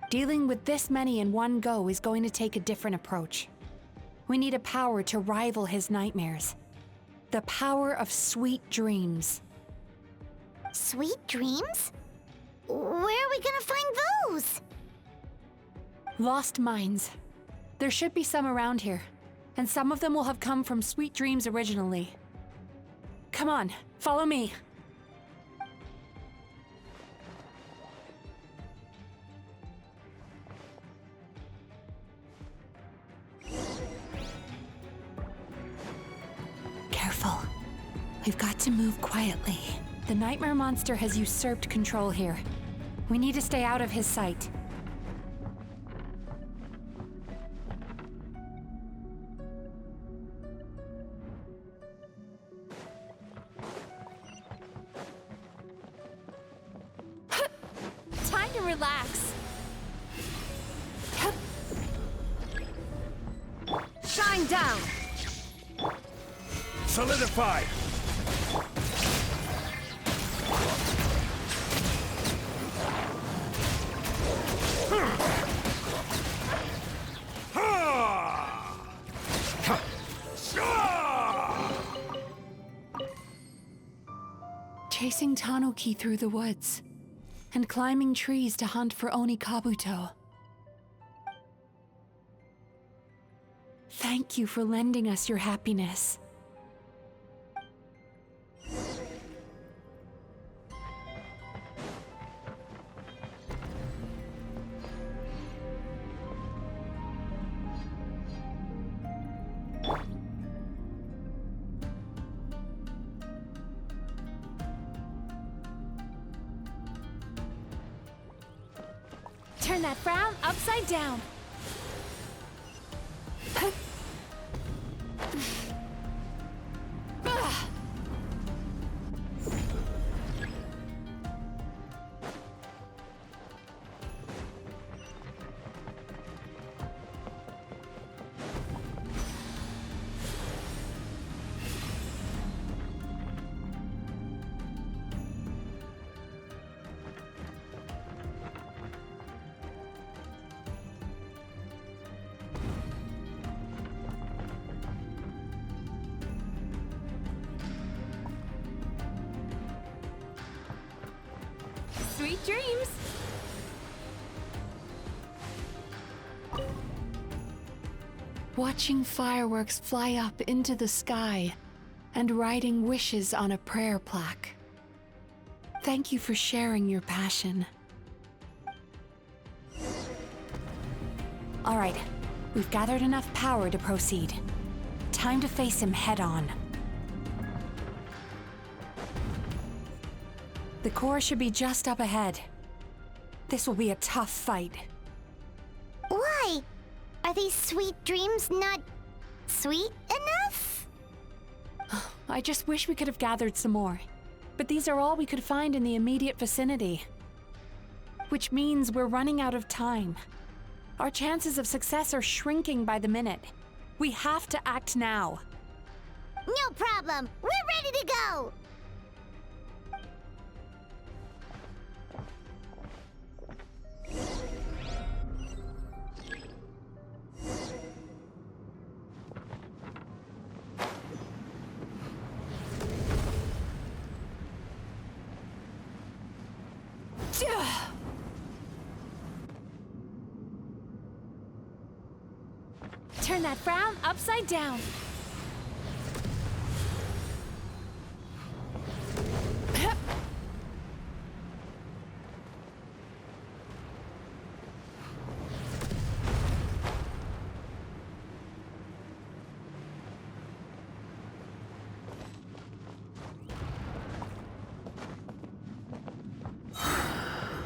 Dealing with this many in one go is going to take a different approach. We need a power to rival his nightmares. The power of sweet dreams. Sweet dreams? Where are we gonna find those? Lost minds. There should be some around here, and some of them will have come from sweet dreams originally. Come on, follow me. Careful. We've got to move quietly. The nightmare monster has usurped control here. We need to stay out of his sight. can relax. Shine down! Solidify! Chasing Tanuki through the woods, and climbing trees to hunt for Oni Kabuto. Thank you for lending us your happiness. Turn that frown upside down. Sweet dreams! Watching fireworks fly up into the sky and writing wishes on a prayer plaque. Thank you for sharing your passion. All right, we've gathered enough power to proceed. Time to face him head-on. The core should be just up ahead. This will be a tough fight. Why? Are these sweet dreams not sweet enough? I just wish we could have gathered some more. But these are all we could find in the immediate vicinity. Which means we're running out of time. Our chances of success are shrinking by the minute. We have to act now. No problem. We're ready to go. Turn that frown upside down.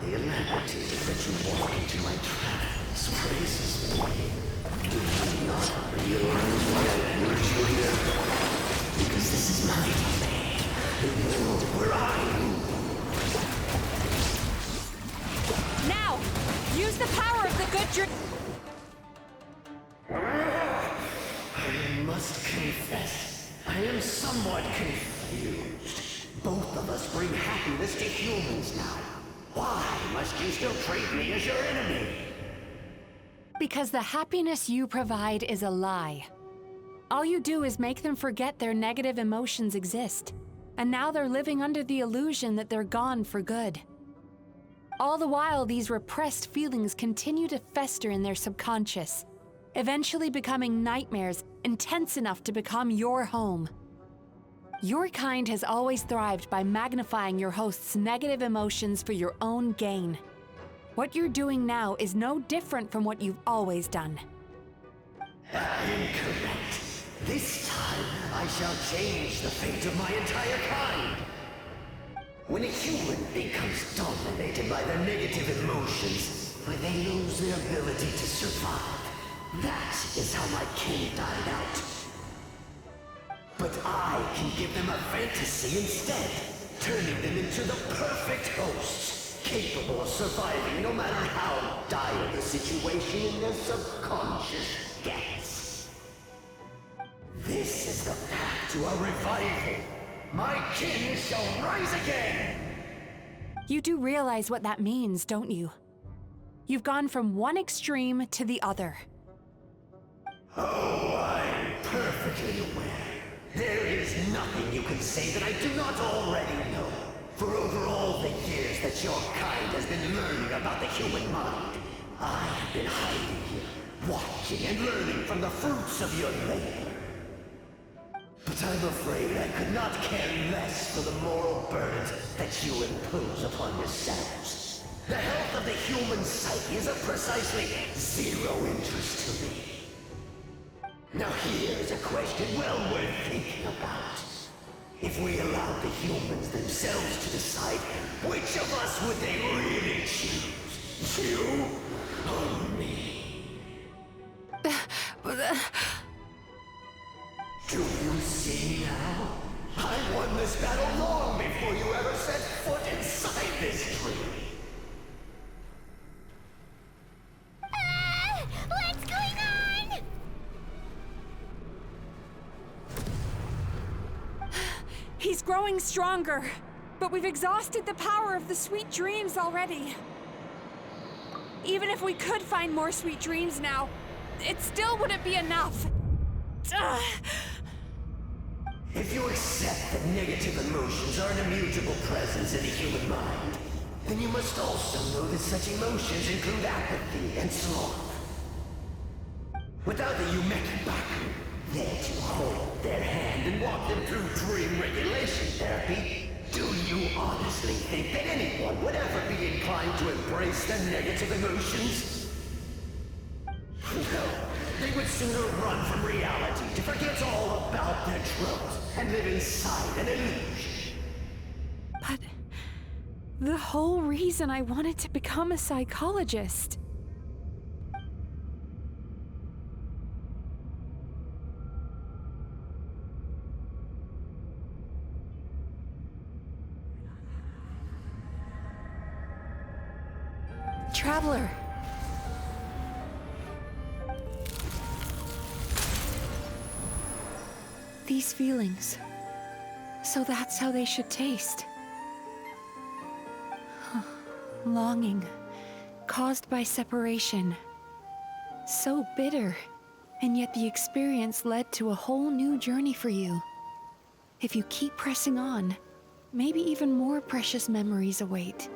The alacrity that you walk into my trance praises me. Do you not realize why I brought you here? Because this is my domain, the world where I rule. Now! Use the power of the good dream. I must confess, I am somewhat confused. Both of us bring happiness to humans now. Why must you still treat me as your enemy? Because the happiness you provide is a lie. All you do is make them forget their negative emotions exist. And now they're living under the illusion that they're gone for good. All the while, these repressed feelings continue to fester in their subconscious, eventually becoming nightmares intense enough to become your home. Your kind has always thrived by magnifying your host's negative emotions for your own gain. What you're doing now is no different from what you've always done. Incorrect. This time, I shall change the fate of my entire kind. When a human becomes dominated by their negative emotions, they lose their ability to survive. That is how my king died out. But I can give them a fantasy instead, turning them into the perfect hosts. capable of surviving no matter how dire the situation in their subconscious gets. This is the path to a revival. My kin shall rise again! You do realize what that means, don't you? You've gone from one extreme to the other. Oh, I'm perfectly aware. There is nothing you can say that I do not already know. For over all the years that your kind has been learning about the human mind, I have been hiding here, watching and learning from the fruits of your labor. But I'm afraid I could not care less for the moral burdens that you impose upon yourselves. The health of the human psyche is of precisely zero interest to me. Now here's a question well worth thinking about. If we allowed the humans themselves to decide, which of us would they really choose? You or me? Do you see now? I won this battle long before you ever set foot inside this tree. What's going on? He's growing stronger, but we've exhausted the power of the sweet dreams already. Even if we could find more sweet dreams now, it still wouldn't be enough. If you accept that negative emotions are an immutable presence in the human mind, then you must also know that such emotions include apathy and sloth. Without the Yumemizuki there to hold their hand and walk them through dream regulation therapy, do you honestly think that anyone would ever be inclined to embrace their negative emotions? No, they would sooner run from reality to forget all about their troubles and live inside an illusion. But the whole reason I wanted to become a psychologist. Traveler. These feelings. So that's how they should taste. Longing, caused by separation. So bitter, and yet the experience led to a whole new journey for you. If you keep pressing on, maybe even more precious memories await.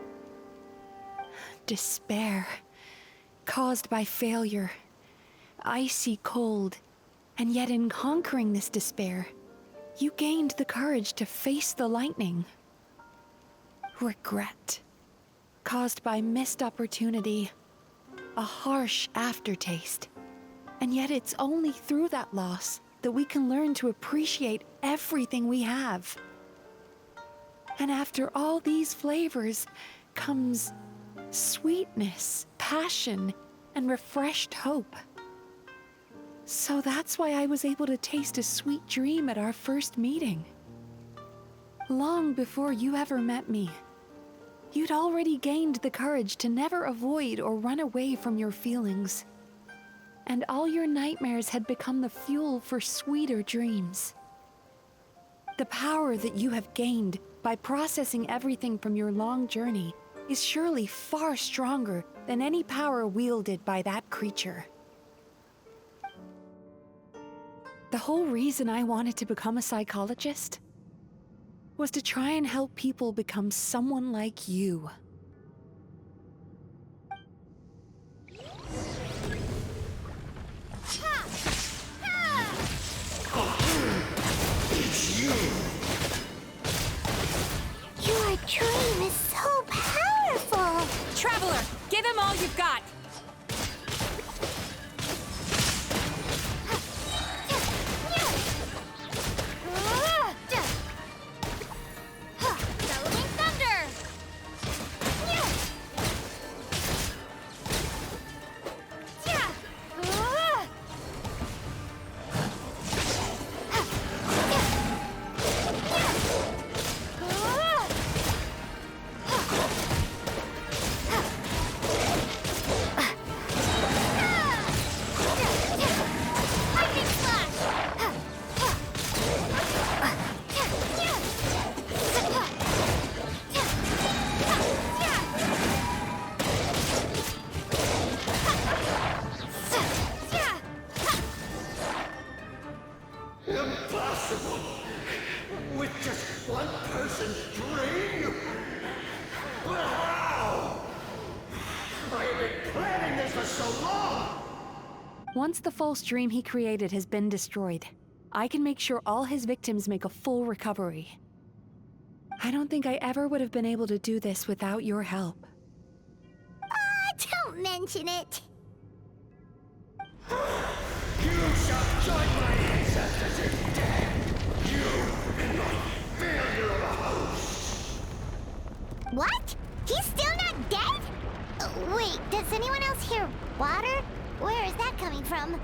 Despair, caused by failure. Icy cold, and yet in conquering this despair, you gained the courage to face the lightning. Regret, caused by missed opportunity, a harsh aftertaste. And yet it's only through that loss that we can learn to appreciate everything we have. And after all these flavors comes sweetness, passion, and refreshed hope. So that's why I was able to taste a sweet dream at our first meeting. Long before you ever met me, you'd already gained the courage to never avoid or run away from your feelings. And all your nightmares had become the fuel for sweeter dreams. The power that you have gained by processing everything from your long journey is surely far stronger than any power wielded by that creature. The whole reason I wanted to become a psychologist was to try and help people become someone like you. It's you! Your dream is so powerful! Traveler, give him all you've got! Bellowing thunder! Once the false dream he created has been destroyed, I can make sure all his victims make a full recovery. I don't think I ever would have been able to do this without your help. Don't mention it. You shall join my ancestors in death! You and my failure of a host! What? He's still not dead? Wait, does anyone else hear water? Where is that coming from?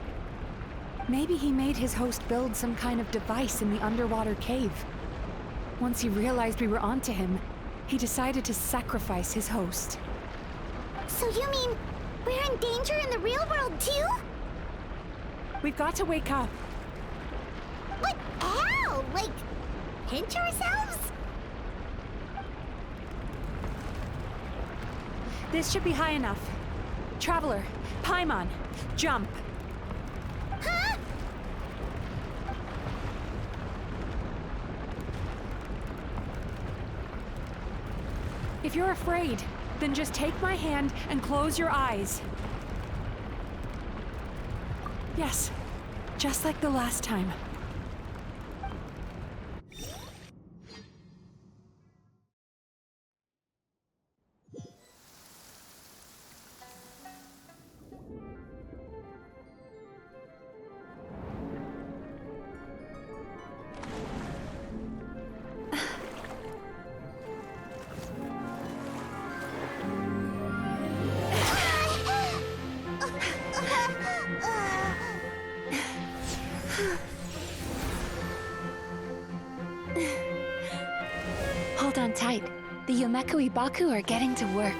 Maybe he made his host build some kind of device in the underwater cave. Once he realized we were onto him, he decided to sacrifice his host. So you mean we're in danger in the real world too? We've got to wake up. But how? Like, pinch ourselves? This should be high enough. Traveler, Paimon, jump. Huh? If you're afraid, then just take my hand and close your eyes. Yes, just like the last time. Hold on tight. The Yumemizuki are getting to work.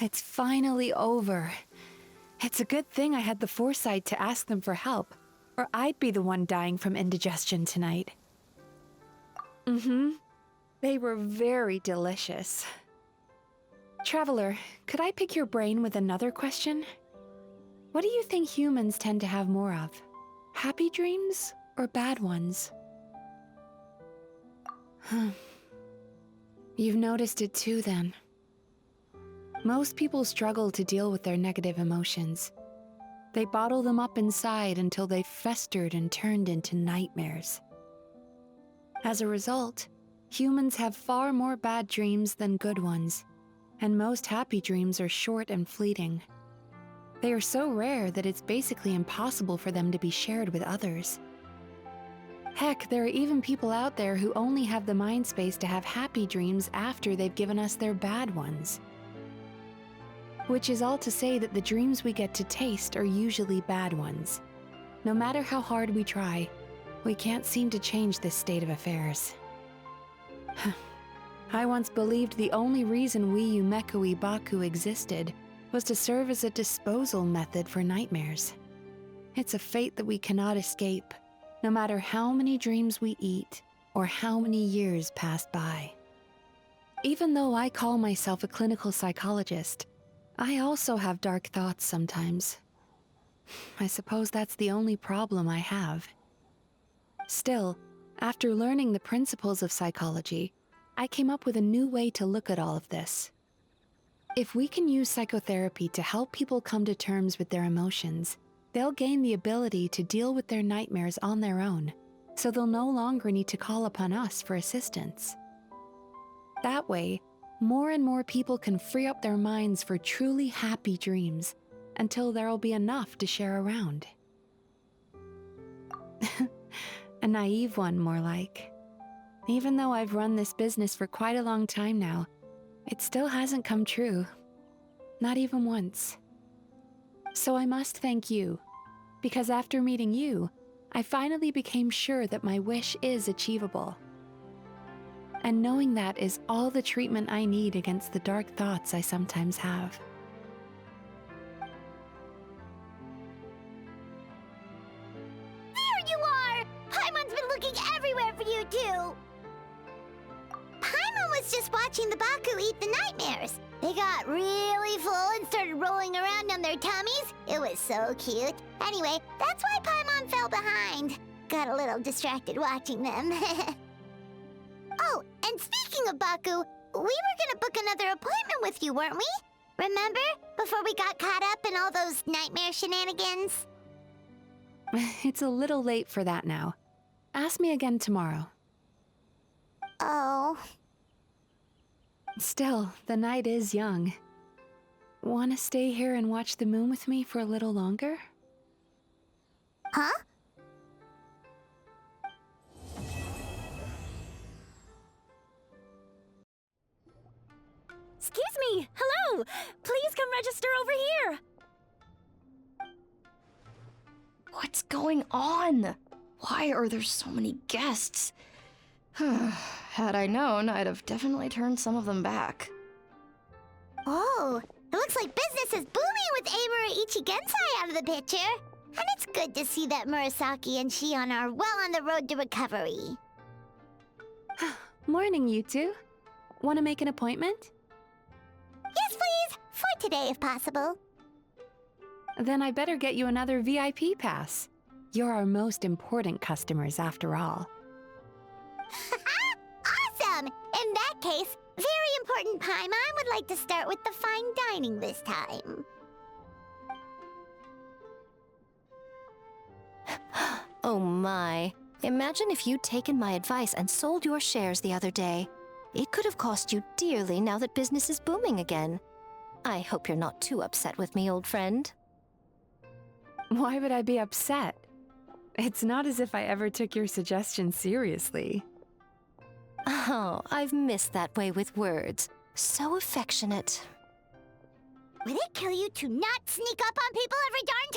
It's finally over. It's a good thing I had the foresight to ask them for help, or I'd be the one dying from indigestion tonight. They were very delicious. Traveler, could I pick your brain with another question? What do you think humans tend to have more of? Happy dreams or bad ones? You've noticed it too, then. Most people struggle to deal with their negative emotions. They bottle them up inside until they've festered and turned into nightmares. As a result, humans have far more bad dreams than good ones, and most happy dreams are short and fleeting. They are so rare that it's basically impossible for them to be shared with others. Heck, there are even people out there who only have the mind space to have happy dreams after they've given us their bad ones. Which is all to say that the dreams we get to taste are usually bad ones. No matter how hard we try, we can't seem to change this state of affairs. I once believed the only reason we Yumemizuki existed was to serve as a disposal method for nightmares. It's a fate that we cannot escape, no matter how many dreams we eat or how many years pass by. Even though I call myself a clinical psychologist, I also have dark thoughts sometimes. I suppose that's the only problem I have. Still, after learning the principles of psychology, I came up with a new way to look at all of this. If we can use psychotherapy to help people come to terms with their emotions, they'll gain the ability to deal with their nightmares on their own, so they'll no longer need to call upon us for assistance. That way, more and more people can free up their minds for truly happy dreams, until there'll be enough to share around. A naive one, more like. Even though I've run this business for quite a long time now, it still hasn't come true. Not even once. So I must thank you, because after meeting you, I finally became sure that my wish is achievable. And knowing that is all the treatment I need against the dark thoughts I sometimes have. There you are! Paimon's been looking everywhere for you, too! Paimon was just watching the Baku eat the nightmares. They got really full and started rolling around on their tummies. It was so cute. Anyway, that's why Paimon fell behind. Got a little distracted watching them. Oh, and speaking of Baku, we were gonna book another appointment with you, weren't we? Remember? Before we got caught up in all those nightmare shenanigans? It's a little late for that now. Ask me again tomorrow. Oh. Still, the night is young. Wanna stay here and watch the moon with me for a little longer? Huh? Excuse me! Hello! Please come register over here! What's going on? Why are there so many guests? Had I known, I'd have definitely turned some of them back. Oh, it looks like business is booming with Amura Ichigensai out of the picture. And it's good to see that Murasaki and Shion are well on the road to recovery. Morning, you two. Wanna make an appointment? Yes, please! For today, if possible. Then I better get you another VIP pass. You're our most important customers, after all. Awesome! In that case, very important Paimon would like to start with the fine dining this time. Oh my. Imagine if you'd taken my advice and sold your shares the other day. It could have cost you dearly now that business is booming again. I hope you're not too upset with me, old friend. Why would I be upset? It's not as if I ever took your suggestion seriously. Oh, I've missed that way with words. So affectionate. Would it kill you to not sneak up on people every darn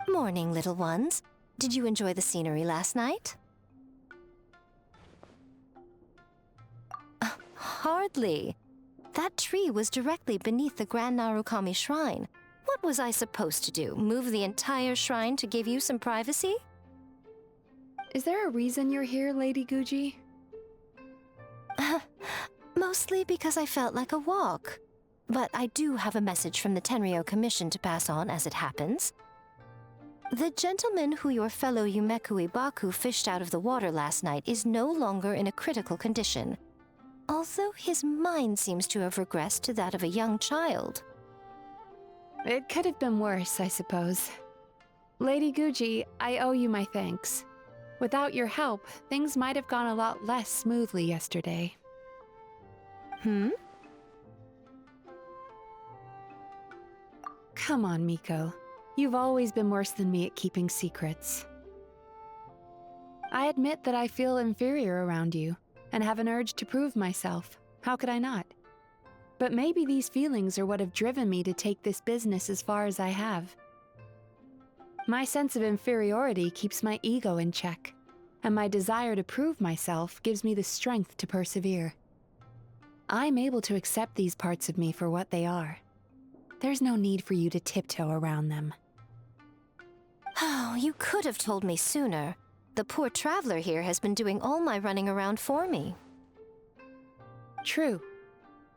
time? Morning, little ones. Did you enjoy the scenery last night? Hardly. That tree was directly beneath the Grand Narukami Shrine. What was I supposed to do? Move the entire shrine to give you some privacy? Is there a reason you're here, Lady Guji? Mostly because I felt like a walk. But I do have a message from the Tenryo Commission to pass on as it happens. The gentleman who your fellow Yumekui Baku fished out of the water last night is no longer in a critical condition, although his mind seems to have regressed to that of a young child. It could have been worse, I suppose. Lady Guji, I owe you my thanks. Without your help, things might have gone a lot less smoothly yesterday. Come on, Miko. You've always been worse than me at keeping secrets. I admit that I feel inferior around you, and have an urge to prove myself. How could I not? But maybe these feelings are what have driven me to take this business as far as I have. My sense of inferiority keeps my ego in check, and my desire to prove myself gives me the strength to persevere. I'm able to accept these parts of me for what they are, There's no need for you to tiptoe around them. Oh, you could have told me sooner. The poor traveler here has been doing all my running around for me. True.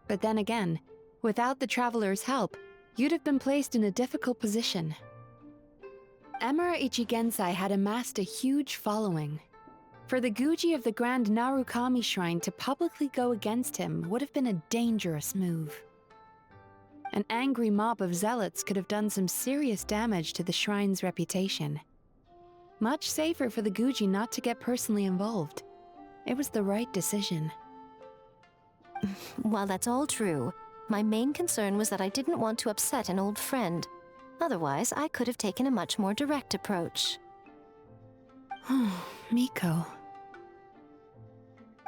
But then again, without the traveler's help, you'd have been placed in a difficult position. Emura Ichigensai had amassed a huge following. For the Guji of the Grand Narukami Shrine to publicly go against him would have been a dangerous move. An angry mob of zealots could have done some serious damage to the shrine's reputation. Much safer for the Guji not to get personally involved. It was the right decision. While that's all true, my main concern was that I didn't want to upset an old friend. Otherwise, I could have taken a much more direct approach. Miko.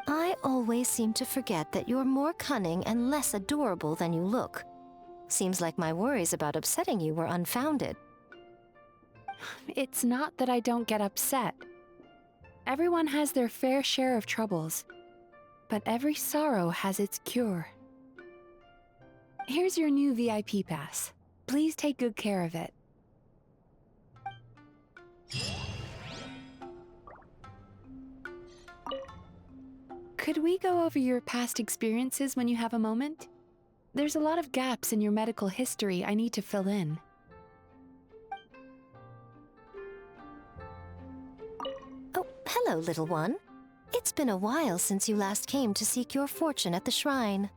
I always seem to forget that you're more cunning and less adorable than you look. Seems like my worries about upsetting you were unfounded. It's not that I don't get upset. Everyone has their fair share of troubles, but every sorrow has its cure. Here's your new VIP pass. Please take good care of it. Could we go over your past experiences when you have a moment? There's a lot of gaps in your medical history I need to fill in. Oh, hello, little one. It's been a while since you last came to seek your fortune at the shrine.